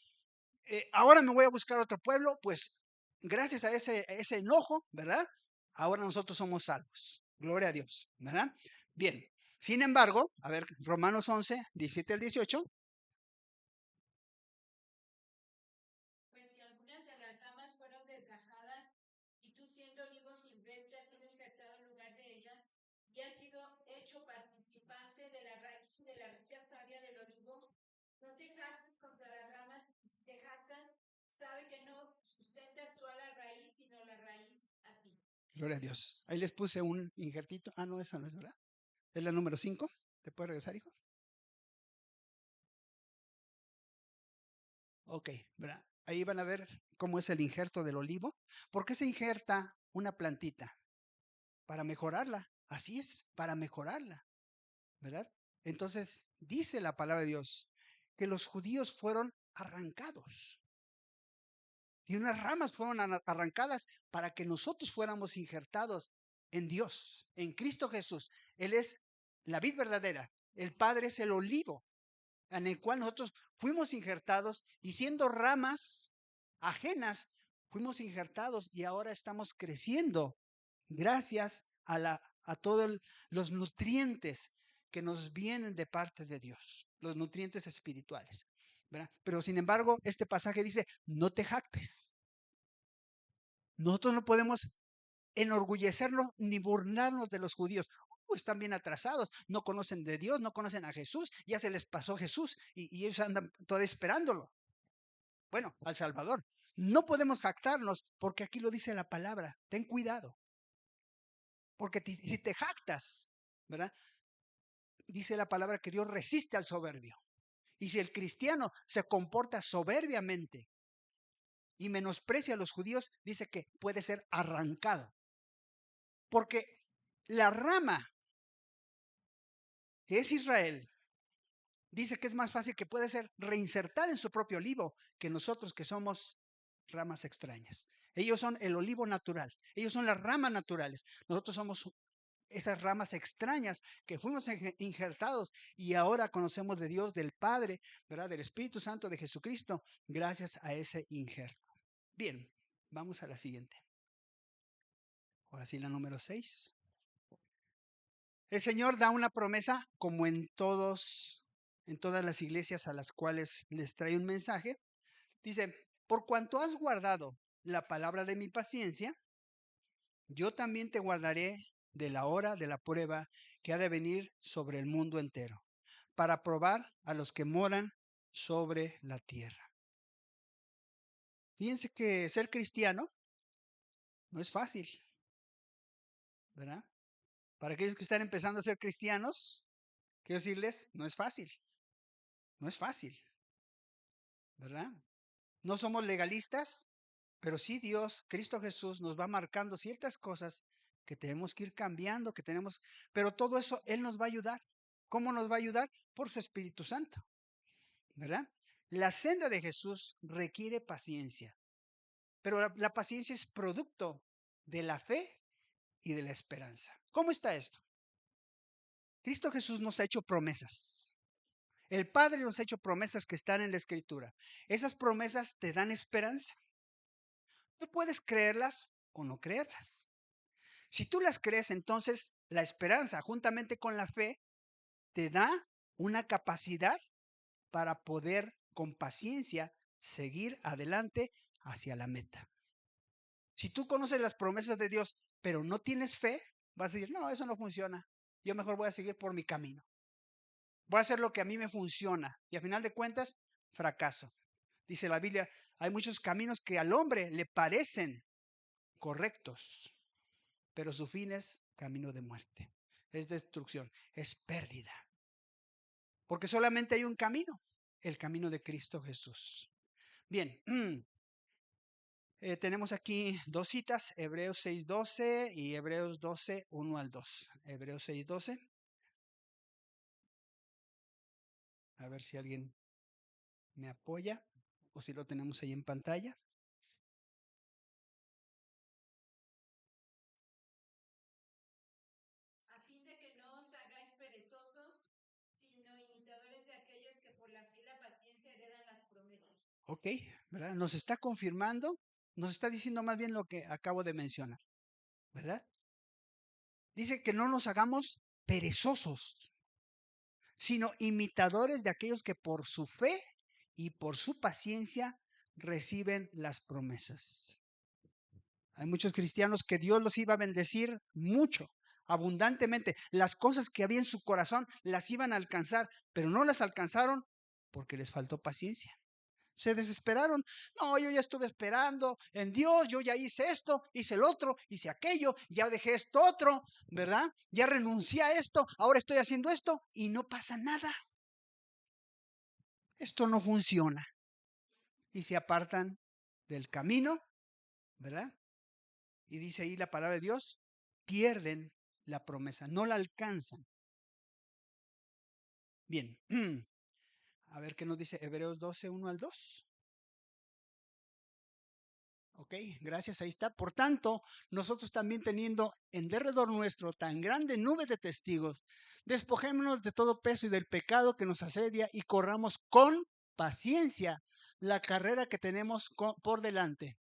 Ahora me voy a buscar otro pueblo, pues gracias a ese enojo, ¿verdad? Ahora nosotros somos salvos. Gloria a Dios, ¿verdad? Bien, sin embargo, a ver, Romanos 11, 17 al 18. silvestre ha sido injertado en lugar de ellas y ha sido hecho participante de la raíz y de la rica savia del olivo. No te jactes contra las ramas, y si te jactas, sabe que no sustentas tú a la raíz, sino la raíz a ti. Gloria a Dios. Ahí les puse un injertito. Ah, no, esa no es, ¿verdad? Es la número 5. ¿Te puedes regresar, hijo? Ok, ¿verdad? Ahí van a ver cómo es el injerto del olivo. ¿Por qué se injerta una plantita? Para mejorarla. Así es, para mejorarla, ¿verdad? Entonces, dice la palabra de Dios que los judíos fueron arrancados y unas ramas fueron arrancadas para que nosotros fuéramos injertados en Dios, en Cristo Jesús. Él es la vid verdadera, el Padre es el olivo en el cual nosotros fuimos injertados y siendo ramas ajenas, fuimos injertados y ahora estamos creciendo gracias a todos los nutrientes que nos vienen de parte de Dios, los nutrientes espirituales, ¿verdad? Pero sin embargo, este pasaje dice, no te jactes. Nosotros no podemos enorgullecernos ni burlarnos de los judíos. Están bien atrasados, no conocen de Dios, no conocen a Jesús, ya se les pasó Jesús y ellos andan todavía esperándolo. Bueno, al Salvador. No podemos jactarnos porque aquí lo dice la palabra. Ten cuidado. Porque si te jactas, ¿verdad? Dice la palabra que Dios resiste al soberbio. Y si el cristiano se comporta soberbiamente y menosprecia a los judíos, dice que puede ser arrancado. Porque la rama que es Israel, dice que es más fácil que puede ser reinsertada en su propio olivo que nosotros que somos ramas extrañas. Ellos son el olivo natural, ellos son las ramas naturales. Nosotros somos esas ramas extrañas que fuimos injertados y ahora conocemos de Dios, del Padre, ¿verdad? Del Espíritu Santo, de Jesucristo, gracias a ese injerto. Bien, vamos a la siguiente. Ahora sí, la número 6. El Señor da una promesa como en todas las iglesias a las cuales les trae un mensaje. Dice, por cuanto has guardado la palabra de mi paciencia, yo también te guardaré de la hora de la prueba que ha de venir sobre el mundo entero, para probar a los que moran sobre la tierra. Fíjense que ser cristiano no es fácil, ¿verdad? Para aquellos que están empezando a ser cristianos, quiero decirles, no es fácil, no es fácil, ¿verdad? No somos legalistas, pero sí Dios, Cristo Jesús, nos va marcando ciertas cosas que tenemos que ir cambiando, pero todo eso Él nos va a ayudar. ¿Cómo nos va a ayudar? Por su Espíritu Santo, ¿verdad? La senda de Jesús requiere paciencia, pero la paciencia es producto de la fe y de la esperanza. ¿Cómo está esto? Cristo Jesús nos ha hecho promesas. El Padre nos ha hecho promesas que están en la Escritura. Esas promesas te dan esperanza. Tú puedes creerlas o no creerlas. Si tú las crees, entonces la esperanza, juntamente con la fe, te da una capacidad para poder con paciencia seguir adelante hacia la meta. Si tú conoces las promesas de Dios, pero no tienes fe, vas a decir, no, eso no funciona. Yo mejor voy a seguir por mi camino. Voy a hacer lo que a mí me funciona. Y a final de cuentas, fracaso. Dice la Biblia, hay muchos caminos que al hombre le parecen correctos, pero su fin es camino de muerte, es destrucción, es pérdida. Porque solamente hay un camino, el camino de Cristo Jesús. Bien, tenemos aquí dos citas, Hebreos 6:12 y Hebreos 12, 1 al 2. Hebreos 6:12. A ver si alguien me apoya o si lo tenemos ahí en pantalla. A fin de que no os hagáis perezosos, sino imitadores de aquellos que por la fe y la paciencia heredan las promesas. Ok, ¿verdad? Nos está confirmando, nos está diciendo más bien lo que acabo de mencionar, ¿verdad? Dice que no nos hagamos perezosos, sino imitadores de aquellos que por su fe y por su paciencia reciben las promesas. Hay muchos cristianos que Dios los iba a bendecir mucho, abundantemente. Las cosas que había en su corazón las iban a alcanzar, pero no las alcanzaron porque les faltó paciencia. Se desesperaron. No, yo ya estuve esperando en Dios, yo ya hice esto, hice el otro, hice aquello, ya dejé esto otro, ¿verdad? Ya renuncié a esto, ahora estoy haciendo esto y no pasa nada. Esto no funciona. Y se apartan del camino, ¿verdad? Y dice ahí la palabra de Dios, pierden la promesa, no la alcanzan. Bien, a ver qué nos dice Hebreos 12, 1 al 2. Ok, gracias, ahí está. Por tanto, nosotros también teniendo en derredor nuestro tan grande nube de testigos, despojémonos de todo peso y del pecado que nos asedia y corramos con paciencia la carrera que tenemos por delante.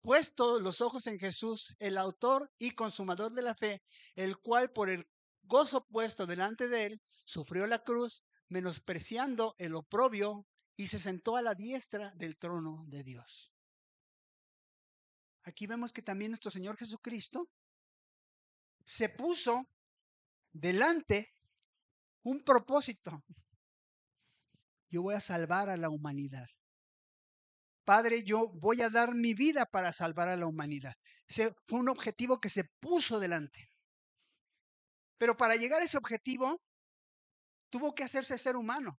Puesto los ojos en Jesús, el autor y consumador de la fe, el cual por el gozo puesto delante de él, sufrió la cruz, menospreciando el oprobio, y se sentó a la diestra del trono de Dios. Aquí vemos que también nuestro Señor Jesucristo se puso delante un propósito. Yo voy a salvar a la humanidad. Padre, yo voy a dar mi vida para salvar a la humanidad. Fue un objetivo que se puso delante. Pero para llegar a ese objetivo, tuvo que hacerse ser humano.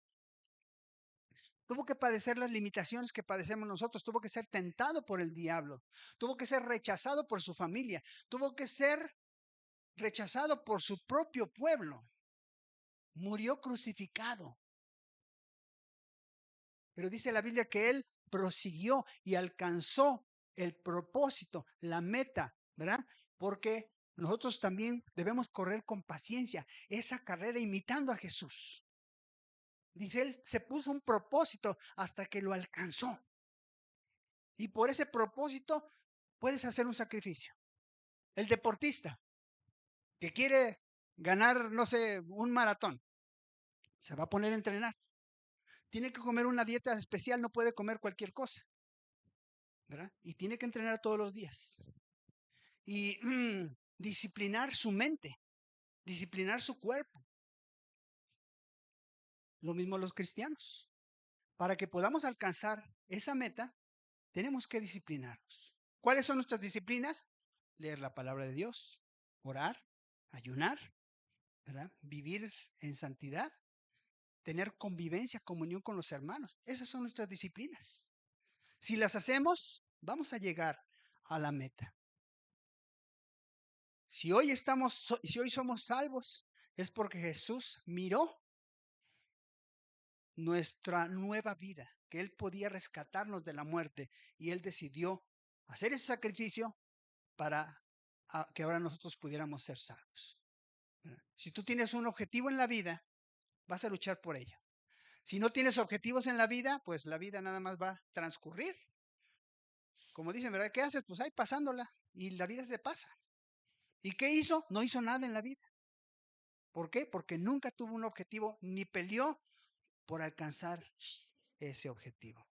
Tuvo que padecer las limitaciones que padecemos nosotros. Tuvo que ser tentado por el diablo. Tuvo que ser rechazado por su familia. Tuvo que ser rechazado por su propio pueblo. Murió crucificado. Pero dice la Biblia que él prosiguió y alcanzó el propósito, la meta, ¿verdad? Porque nosotros también debemos correr con paciencia esa carrera imitando a Jesús. Dice él, se puso un propósito hasta que lo alcanzó. Y por ese propósito puedes hacer un sacrificio. El deportista que quiere ganar, no sé, un maratón, se va a poner a entrenar. Tiene que comer una dieta especial, no puede comer cualquier cosa, ¿verdad? Y tiene que entrenar todos los días. Y disciplinar su mente, disciplinar su cuerpo. Lo mismo los cristianos. Para que podamos alcanzar esa meta, tenemos que disciplinarnos. ¿Cuáles son nuestras disciplinas? Leer la palabra de Dios, orar, ayunar, ¿verdad? Vivir en santidad, tener convivencia, comunión con los hermanos. Esas son nuestras disciplinas. Si las hacemos, vamos a llegar a la meta. Si hoy somos salvos, es porque Jesús miró nuestra nueva vida, que Él podía rescatarnos de la muerte y Él decidió hacer ese sacrificio para que ahora nosotros pudiéramos ser salvos. Si tú tienes un objetivo en la vida, vas a luchar por ello. Si no tienes objetivos en la vida, pues la vida nada más va a transcurrir. Como dicen, ¿verdad? ¿Qué haces? Pues ahí pasándola y la vida se pasa. ¿Y qué hizo? No hizo nada en la vida. ¿Por qué? Porque nunca tuvo un objetivo ni peleó por alcanzar ese objetivo.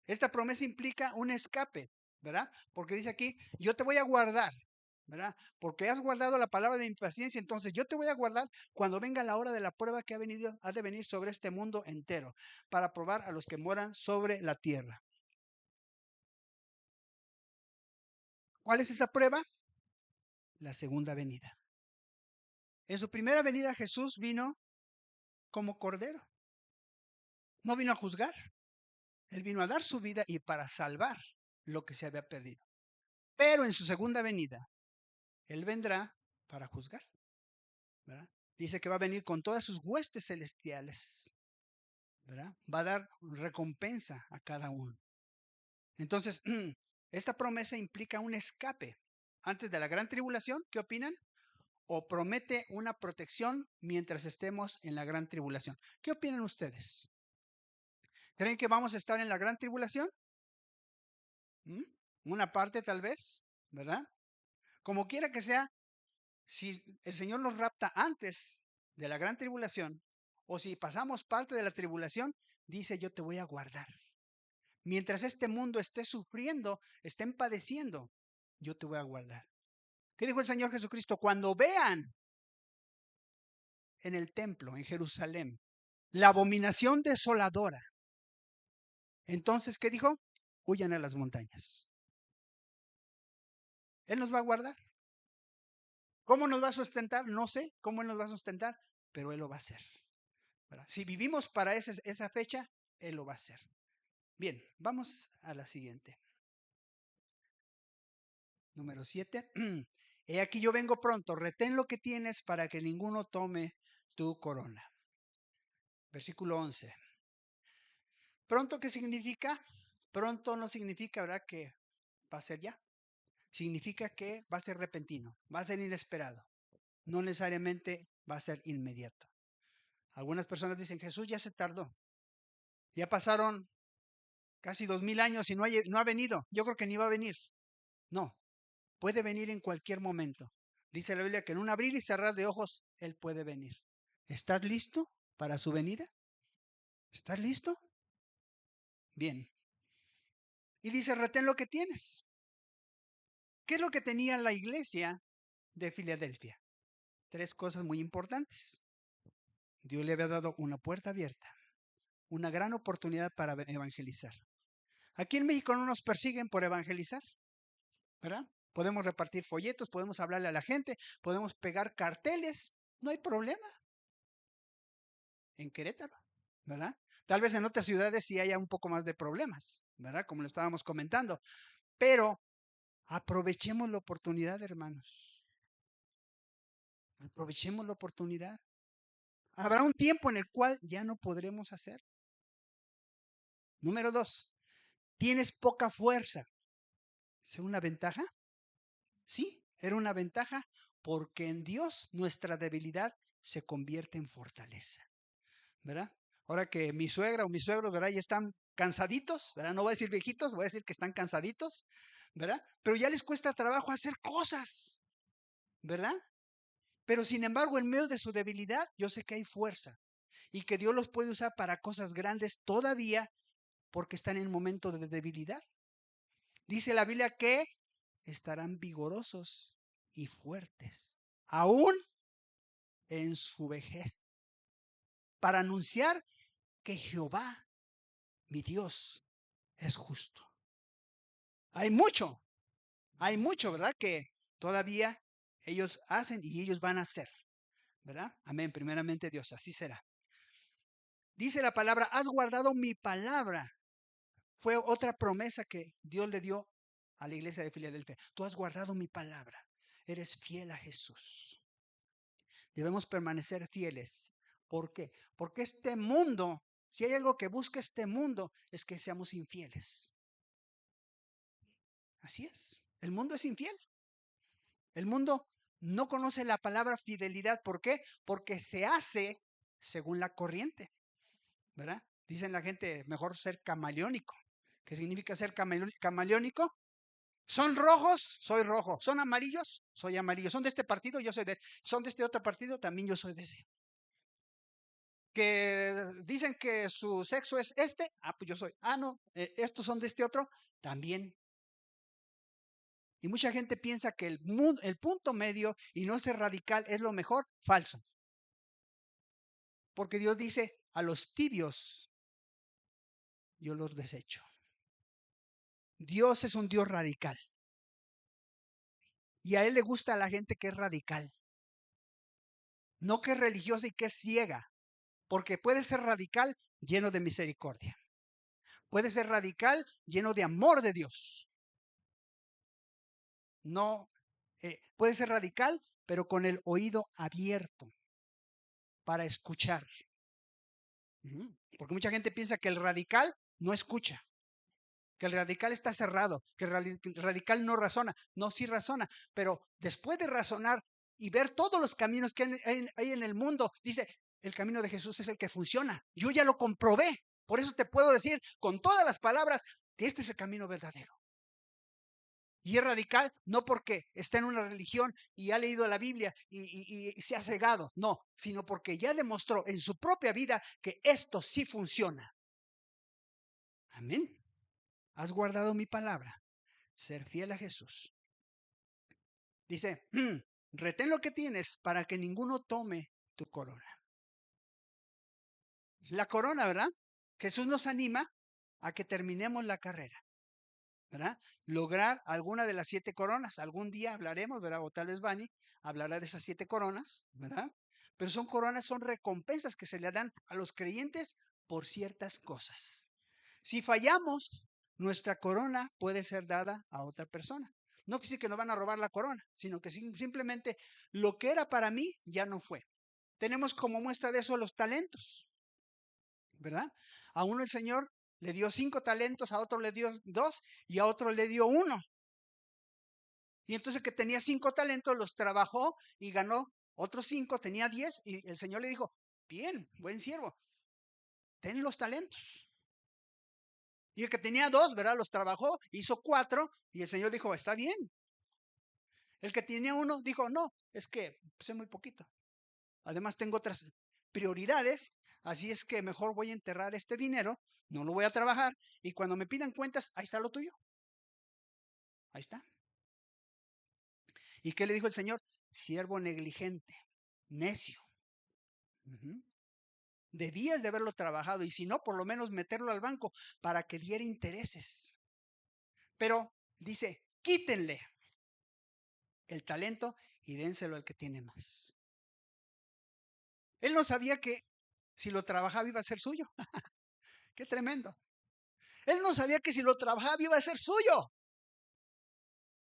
Esta promesa implica un escape, ¿verdad? Porque dice aquí, yo te voy a guardar, ¿verdad? Porque has guardado la palabra de impaciencia, entonces yo te voy a guardar cuando venga la hora de la prueba que ha de venir sobre este mundo entero, para probar a los que moran sobre la tierra. ¿Cuál es esa prueba? La segunda venida. En su primera venida Jesús vino como cordero. No vino a juzgar. Él vino a dar su vida y para salvar lo que se había perdido. Pero en su segunda venida, Él vendrá para juzgar, ¿verdad? Dice que va a venir con todas sus huestes celestiales, ¿verdad? Va a dar recompensa a cada uno. Entonces, esta promesa implica un escape antes de la gran tribulación. ¿Qué opinan? O promete una protección mientras estemos en la gran tribulación. ¿Qué opinan ustedes? ¿Creen que vamos a estar en la gran tribulación? Una parte tal vez, ¿verdad? Como quiera que sea, si el Señor nos rapta antes de la gran tribulación, o si pasamos parte de la tribulación, dice, yo te voy a guardar. Mientras este mundo esté sufriendo, estén padeciendo, yo te voy a guardar. ¿Qué dijo el Señor Jesucristo? Cuando vean en el templo, en Jerusalén, la abominación desoladora, entonces, ¿qué dijo? Huyan a las montañas. Él nos va a guardar. ¿Cómo nos va a sustentar? No sé cómo Él nos va a sustentar, pero Él lo va a hacer, ¿verdad? Si vivimos para esa fecha, Él lo va a hacer. Bien, vamos a la siguiente. Número 7. He aquí yo vengo pronto, retén lo que tienes para que ninguno tome tu corona. Versículo 11. ¿Pronto qué significa? Pronto no significa, ¿verdad?, que va a ser ya. Significa que va a ser repentino, va a ser inesperado. No necesariamente va a ser inmediato. Algunas personas dicen, Jesús ya se tardó. Ya pasaron casi 2000 años y no ha venido. Yo creo que ni va a venir. No, puede venir en cualquier momento. Dice la Biblia que en un abrir y cerrar de ojos, Él puede venir. ¿Estás listo para su venida? ¿Estás listo? Bien. Y dice, retén lo que tienes. ¿Qué es lo que tenía la iglesia de Filadelfia? 3 cosas muy importantes. Dios le había dado una puerta abierta, una gran oportunidad para evangelizar. Aquí en México no nos persiguen por evangelizar, ¿verdad? Podemos repartir folletos, podemos hablarle a la gente, podemos pegar carteles, no hay problema. En Querétaro, ¿verdad? Tal vez en otras ciudades sí haya un poco más de problemas, ¿verdad? Como lo estábamos comentando. Pero aprovechemos la oportunidad, hermanos. Aprovechemos la oportunidad. Habrá un tiempo en el cual ya no podremos hacer. Número 2, tienes poca fuerza. ¿Es una ventaja? Sí, era una ventaja porque en Dios nuestra debilidad se convierte en fortaleza, ¿verdad? Ahora que mi suegra o mis suegros, ¿verdad?, ya están cansaditos, ¿verdad? No voy a decir viejitos, voy a decir que están cansaditos, ¿verdad? Pero ya les cuesta trabajo hacer cosas, ¿verdad? Pero sin embargo, en medio de su debilidad, yo sé que hay fuerza y que Dios los puede usar para cosas grandes todavía porque están en un momento de debilidad. Dice la Biblia que estarán vigorosos y fuertes, aún en su vejez, para anunciar que Jehová, mi Dios, es justo. Hay mucho, ¿verdad?, que todavía ellos hacen y ellos van a hacer, ¿verdad? Amén, primeramente Dios, así será. Dice la palabra, has guardado mi palabra. Fue otra promesa que Dios le dio a la iglesia de Filadelfia. Tú has guardado mi palabra. Eres fiel a Jesús. Debemos permanecer fieles. ¿Por qué? Porque este mundo, si hay algo que busca este mundo, es que seamos infieles. Así es. El mundo es infiel. El mundo no conoce la palabra fidelidad. ¿Por qué? Porque se hace según la corriente, ¿verdad? Dicen la gente, mejor ser camaleónico. ¿Qué significa ser camaleónico? Son rojos, soy rojo. Son amarillos, soy amarillo. Son de este partido, yo soy de. Son de este otro partido, también yo soy de ese. Que dicen que su sexo es este, pues yo soy. No, estos son de este otro, también. Y mucha gente piensa que el punto medio y no ser radical es lo mejor. Falso. Porque Dios dice, a los tibios yo los desecho. Dios es un Dios radical. Y a Él le gusta a la gente que es radical. No que es religiosa y que es ciega. Porque puede ser radical lleno de misericordia. Puede ser radical lleno de amor de Dios. No, puede ser radical, pero con el oído abierto para escuchar. Porque mucha gente piensa que el radical no escucha, que el radical está cerrado, que el radical no razona. No, sí razona, pero después de razonar y ver todos los caminos que hay en el mundo, dice, el camino de Jesús es el que funciona. Yo ya lo comprobé. Por eso te puedo decir con todas las palabras que este es el camino verdadero. Y es radical no porque está en una religión y ha leído la Biblia y se ha cegado, no, sino porque ya demostró en su propia vida que esto sí funciona. Amén. Has guardado mi palabra, ser fiel a Jesús. Dice, retén lo que tienes para que ninguno tome tu corona. La corona, ¿verdad? Jesús nos anima a que terminemos la carrera, ¿verdad? Lograr alguna de las 7 coronas. Algún día hablaremos, ¿verdad? O tal vez Vani hablará de esas 7 coronas, ¿verdad? Pero son coronas, son recompensas que se le dan a los creyentes por ciertas cosas. Si fallamos, nuestra corona puede ser dada a otra persona. No quiere decir que nos van a robar la corona, sino que simplemente lo que era para mí ya no fue. Tenemos como muestra de eso los talentos, ¿verdad? A uno el Señor le dio 5 talentos, a otro le dio 2 y a otro le dio 1. Y entonces que tenía 5 talentos los trabajó y ganó otros 5, tenía 10 y el Señor le dijo, bien, buen siervo, ten los talentos. Y el que tenía 2, ¿verdad? Los trabajó, hizo 4 y el Señor dijo, está bien. El que tenía 1 dijo, no, es que sé muy poquito. Además tengo otras prioridades, así es que mejor voy a enterrar este dinero, no lo voy a trabajar y cuando me pidan cuentas, ahí está lo tuyo. Ahí está. ¿Y qué le dijo el Señor? Siervo negligente, necio. Debías de haberlo trabajado y si no, por lo menos meterlo al banco para que diera intereses. Pero dice, quítenle el talento y dénselo al que tiene más. Él no sabía que si lo trabajaba iba a ser suyo. Qué tremendo. Él no sabía que si lo trabajaba iba a ser suyo.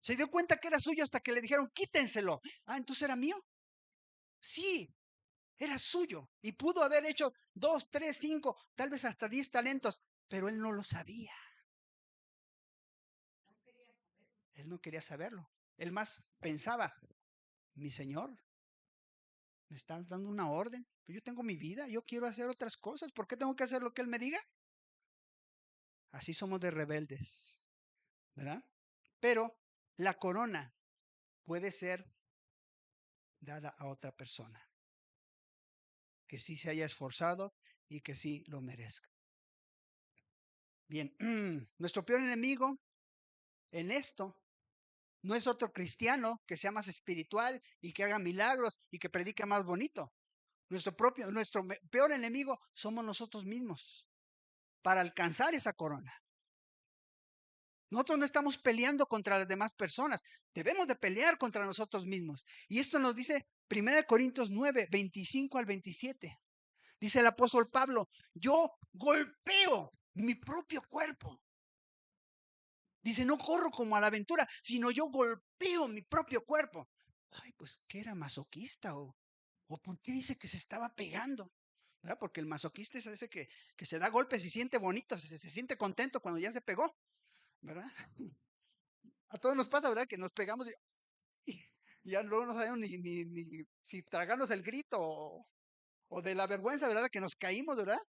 Se dio cuenta que era suyo hasta que le dijeron, quítenselo. Ah, entonces era mío. Sí, era suyo. Y pudo haber hecho 2, 3, 5, tal vez hasta 10 talentos, pero él no lo sabía. Él no quería saberlo. Él más pensaba, mi Señor, me está dando una orden, pero yo tengo mi vida, yo quiero hacer otras cosas, ¿por qué tengo que hacer lo que Él me diga? Así somos de rebeldes, ¿verdad? Pero la corona puede ser dada a otra persona, que sí se haya esforzado y que sí lo merezca. Bien, nuestro peor enemigo en esto no es otro cristiano que sea más espiritual y que haga milagros y que predique más bonito. Nuestro peor enemigo somos nosotros mismos para alcanzar esa corona. Nosotros no estamos peleando contra las demás personas, debemos de pelear contra nosotros mismos. Y esto nos dice 1 Corintios 9, 25 al 27. Dice el apóstol Pablo, yo golpeo mi propio cuerpo. Dice, no corro como a la aventura, sino yo golpeo mi propio cuerpo. Ay, pues, ¿qué era masoquista? ¿O por qué dice que se estaba pegando? ¿Verdad? Porque el masoquista es ese que se da golpes y siente bonito, se siente contento cuando ya se pegó, ¿verdad? A todos nos pasa, ¿verdad? Que nos pegamos y ya luego no sabemos ni si tragarnos el grito o de la vergüenza, ¿verdad? Que nos caímos, ¿verdad?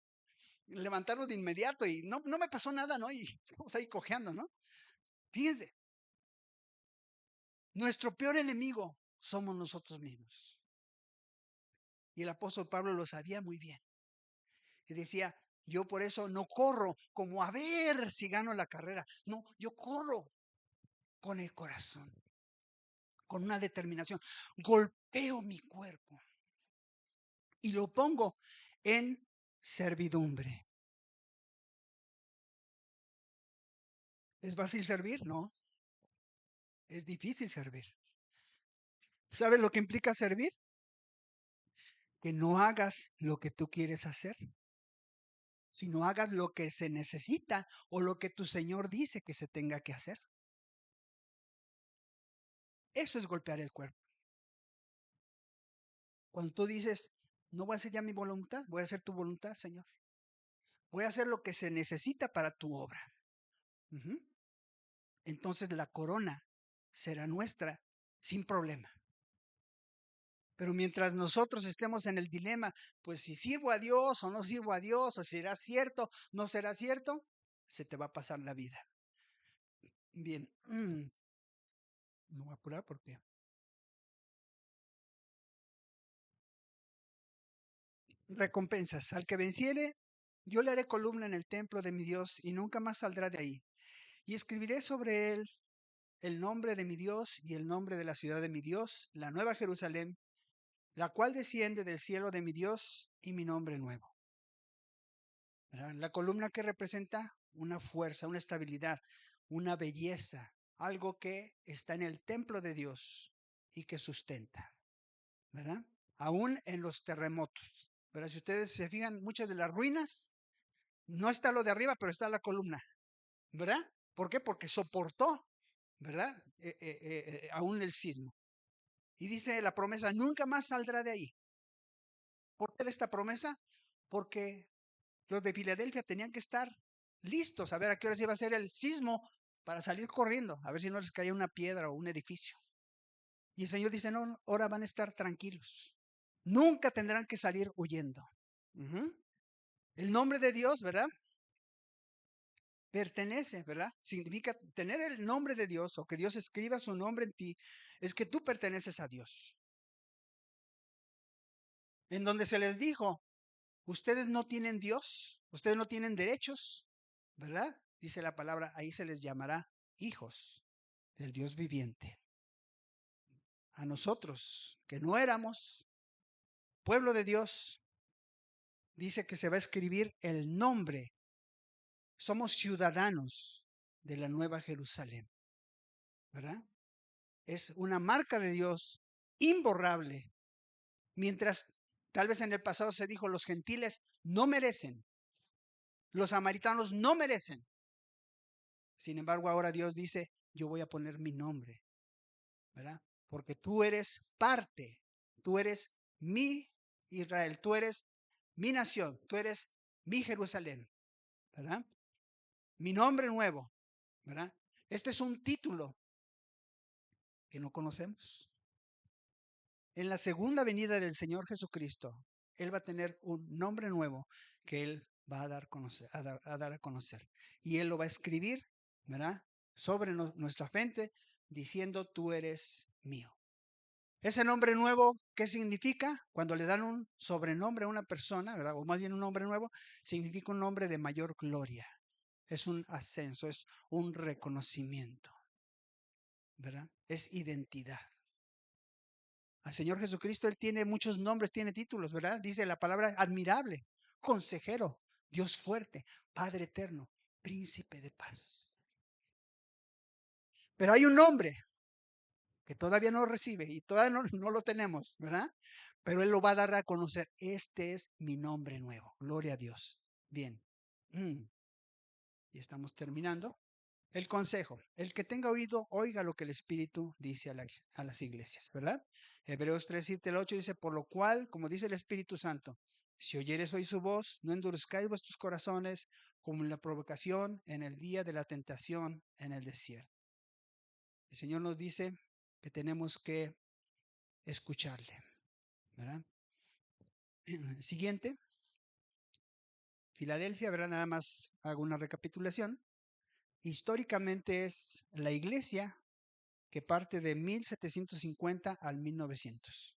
Levantarnos de inmediato y no me pasó nada, ¿no? Y estamos ahí cojeando, ¿no? Fíjense, nuestro peor enemigo somos nosotros mismos. Y el apóstol Pablo lo sabía muy bien. Y decía, yo por eso no corro como a ver si gano la carrera. No, yo corro con el corazón, con una determinación. Golpeo mi cuerpo y lo pongo en servidumbre. ¿Es fácil servir? No, es difícil servir. ¿Sabes lo que implica servir? Que no hagas lo que tú quieres hacer, sino hagas lo que se necesita o lo que tu Señor dice que se tenga que hacer. Eso es golpear el cuerpo. Cuando tú dices, no voy a hacer ya mi voluntad, voy a hacer tu voluntad, Señor. Voy a hacer lo que se necesita para tu obra. Entonces la corona será nuestra sin problema. Pero mientras nosotros estemos en el dilema, pues si sirvo a Dios o no sirvo a Dios, o será cierto, no será cierto, se te va a pasar la vida. Bien, me voy a apurar porque recompensas. Al que venciere, yo le haré columna en el templo de mi Dios y nunca más saldrá de ahí. Y escribiré sobre él el nombre de mi Dios y el nombre de la ciudad de mi Dios, la nueva Jerusalén, la cual desciende del cielo de mi Dios y mi nombre nuevo. ¿Verdad? La columna que representa una fuerza, una estabilidad, una belleza, algo que está en el templo de Dios y que sustenta, ¿verdad? Aún en los terremotos, ¿verdad? Si ustedes se fijan, muchas de las ruinas, no está lo de arriba, pero está la columna, ¿verdad? ¿Por qué? Porque soportó, ¿verdad? Aún el sismo. Y dice la promesa, nunca más saldrá de ahí. ¿Por qué de esta promesa? Porque los de Filadelfia tenían que estar listos a ver a qué horas iba a ser el sismo para salir corriendo, a ver si no les caía una piedra o un edificio. Y el Señor dice, no, ahora van a estar tranquilos. Nunca tendrán que salir huyendo. El nombre de Dios, ¿verdad? Pertenece, ¿verdad? Significa tener el nombre de Dios o que Dios escriba su nombre en ti, es que tú perteneces a Dios. En donde se les dijo, ustedes no tienen Dios, ustedes no tienen derechos, ¿verdad? Dice la palabra, ahí se les llamará hijos del Dios viviente. A nosotros, que no éramos pueblo de Dios, dice que se va a escribir el nombre. Somos ciudadanos de la Nueva Jerusalén, ¿verdad? Es una marca de Dios imborrable. Mientras tal vez en el pasado se dijo, los gentiles no merecen, los samaritanos no merecen. Sin embargo, ahora Dios dice, yo voy a poner mi nombre, ¿verdad? Porque tú eres parte, tú eres mi Israel, tú eres mi nación, tú eres mi Jerusalén, ¿verdad? Mi nombre nuevo, ¿verdad? Este es un título que no conocemos. En la segunda venida del Señor Jesucristo, Él va a tener un nombre nuevo que Él va a dar a conocer. Y Él lo va a escribir, ¿verdad? Sobre nuestra frente, diciendo, tú eres mío. Ese nombre nuevo, ¿qué significa? Cuando le dan un sobrenombre a una persona, ¿verdad? O más bien un nombre nuevo, significa un nombre de mayor gloria. Es un ascenso, es un reconocimiento, ¿verdad? Es identidad. Al Señor Jesucristo, Él tiene muchos nombres, tiene títulos, ¿verdad? Dice la palabra admirable, consejero, Dios fuerte, Padre eterno, príncipe de paz. Pero hay un nombre que todavía no recibe y todavía no lo tenemos, ¿verdad? Pero Él lo va a dar a conocer. Este es mi nombre nuevo. Gloria a Dios. Bien. Y estamos terminando. El consejo. El que tenga oído, oiga lo que el Espíritu dice a las iglesias, ¿verdad? Hebreos 3, 7 al 8 dice, por lo cual, como dice el Espíritu Santo, si oyeres hoy su voz, no endurezcáis vuestros corazones como en la provocación en el día de la tentación en el desierto. El Señor nos dice que tenemos que escucharle, ¿verdad? Siguiente, Filadelfia, ¿verdad? Nada más hago una recapitulación. Históricamente es la iglesia que parte de 1750 al 1900.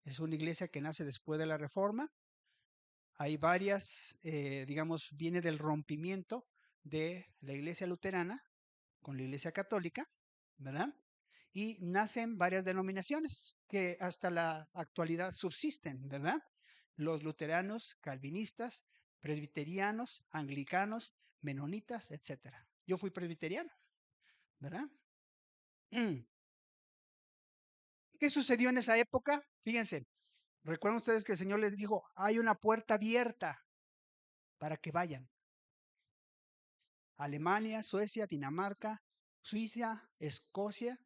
Es una iglesia que nace después de la Reforma. Hay varias, digamos, viene del rompimiento de la iglesia luterana con la iglesia católica, ¿verdad? Y nacen varias denominaciones que hasta la actualidad subsisten, ¿verdad? Los luteranos, calvinistas, presbiterianos, anglicanos, menonitas, etcétera. Yo fui presbiteriano, ¿verdad? ¿Qué sucedió en esa época? Fíjense, recuerden ustedes que el Señor les dijo, hay una puerta abierta para que vayan. Alemania, Suecia, Dinamarca, Suiza, Escocia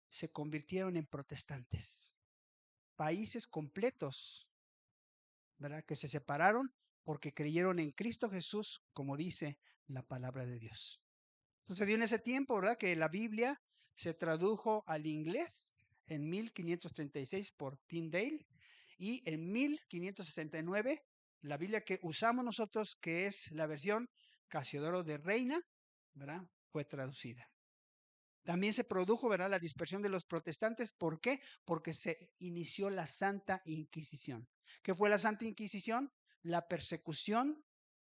se convirtieron en protestantes. Países completos, ¿verdad? Que se separaron porque creyeron en Cristo Jesús, como dice la palabra de Dios. Sucedió en ese tiempo, ¿verdad? Que la Biblia se tradujo al inglés en 1536 por Tyndale y en 1569 la Biblia que usamos nosotros, que es la versión Casiodoro de Reina, ¿verdad? Fue traducida. También se produjo, ¿verdad?, la dispersión de los protestantes. ¿Por qué? Porque se inició la Santa Inquisición. ¿Qué fue la Santa Inquisición? La persecución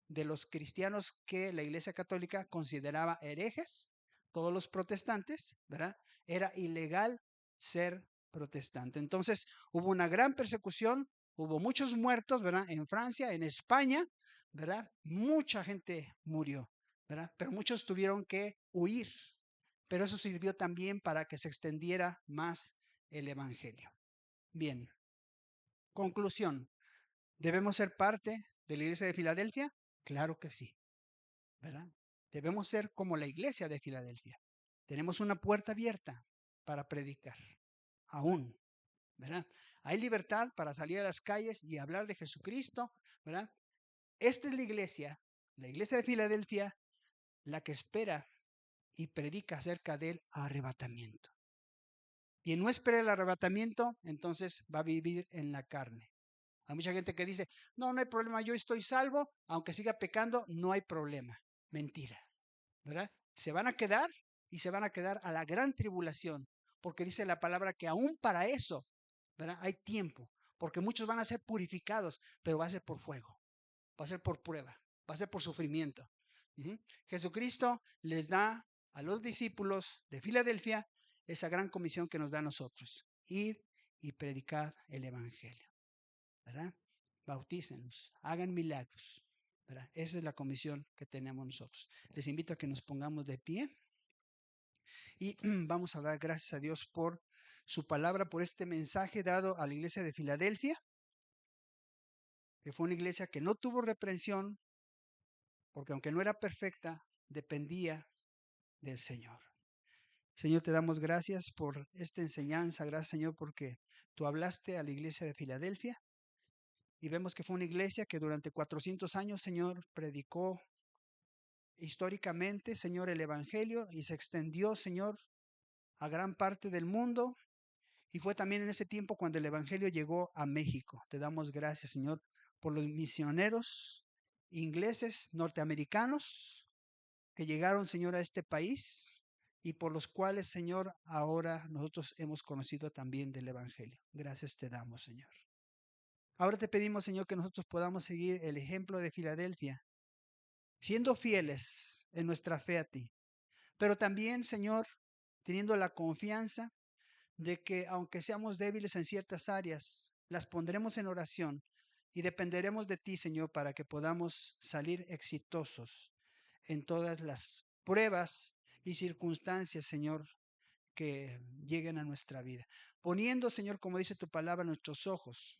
de los cristianos que la Iglesia Católica consideraba herejes, todos los protestantes, ¿verdad? Era ilegal ser protestante. Entonces hubo una gran persecución, hubo muchos muertos, ¿verdad? En Francia, en España, ¿verdad? Mucha gente murió, ¿verdad? Pero muchos tuvieron que huir. Pero eso sirvió también para que se extendiera más el evangelio. Bien, conclusión. ¿Debemos ser parte de la iglesia de Filadelfia? Claro que sí, ¿verdad? Debemos ser como la iglesia de Filadelfia. Tenemos una puerta abierta para predicar, aún, ¿verdad? Hay libertad para salir a las calles y hablar de Jesucristo, ¿verdad? Esta es la iglesia de Filadelfia, la que espera y predica acerca del arrebatamiento. Quien no espera el arrebatamiento, entonces va a vivir en la carne. Hay mucha gente que dice, no, no hay problema, yo estoy salvo, aunque siga pecando, no hay problema. Mentira, ¿verdad? Se van a quedar y se van a quedar a la gran tribulación, porque dice la palabra que aún para eso, ¿verdad? Hay tiempo, porque muchos van a ser purificados, pero va a ser por fuego, va a ser por prueba, va a ser por sufrimiento. Jesucristo les da a los discípulos de Filadelfia esa gran comisión que nos da a nosotros, ir y predicar el evangelio, ¿verdad? Bautícenlos, hagan milagros, ¿verdad? Esa es la comisión que tenemos nosotros. Les invito a que nos pongamos de pie y vamos a dar gracias a Dios por su palabra, por este mensaje dado a la iglesia de Filadelfia, que fue una iglesia que no tuvo reprensión, porque aunque no era perfecta, dependía del Señor. Señor, te damos gracias por esta enseñanza, gracias Señor porque tú hablaste a la iglesia de Filadelfia y vemos que fue una iglesia que durante 400 años, Señor, predicó históricamente, Señor, el Evangelio y se extendió, Señor, a gran parte del mundo. Y fue también en ese tiempo cuando el Evangelio llegó a México. Te damos gracias, Señor, por los misioneros ingleses, norteamericanos, que llegaron, Señor, a este país y por los cuales, Señor, ahora nosotros hemos conocido también del Evangelio. Gracias te damos, Señor. Ahora te pedimos, Señor, que nosotros podamos seguir el ejemplo de Filadelfia, siendo fieles en nuestra fe a ti, pero también, Señor, teniendo la confianza de que aunque seamos débiles en ciertas áreas, las pondremos en oración y dependeremos de ti, Señor, para que podamos salir exitosos en todas las pruebas y circunstancias, Señor, que lleguen a nuestra vida. Poniendo, Señor, como dice tu palabra, nuestros ojos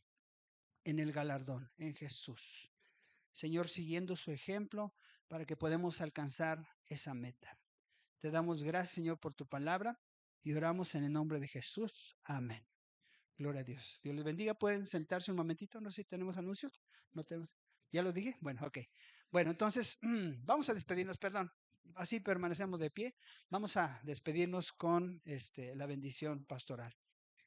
en el galardón, en Jesús. Señor, siguiendo su ejemplo para que podamos alcanzar esa meta. Te damos gracias, Señor, por tu palabra y oramos en el nombre de Jesús. Amén. Gloria a Dios. Dios les bendiga. Pueden sentarse un momentito. No sé si tenemos anuncios. No tenemos. ¿Ya lo dije? Bueno, ok. Bueno, entonces vamos a despedirnos, perdón. Así permanecemos de pie. Vamos a despedirnos con la bendición pastoral.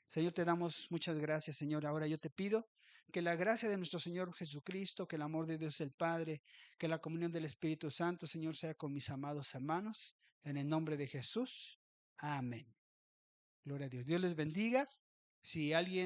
Señor, te damos muchas gracias, Señor. Ahora yo te pido que la gracia de nuestro Señor Jesucristo, que el amor de Dios el Padre, que la comunión del Espíritu Santo, Señor, sea con mis amados hermanos. En el nombre de Jesús. Amén. Gloria a Dios. Dios les bendiga. Si alguien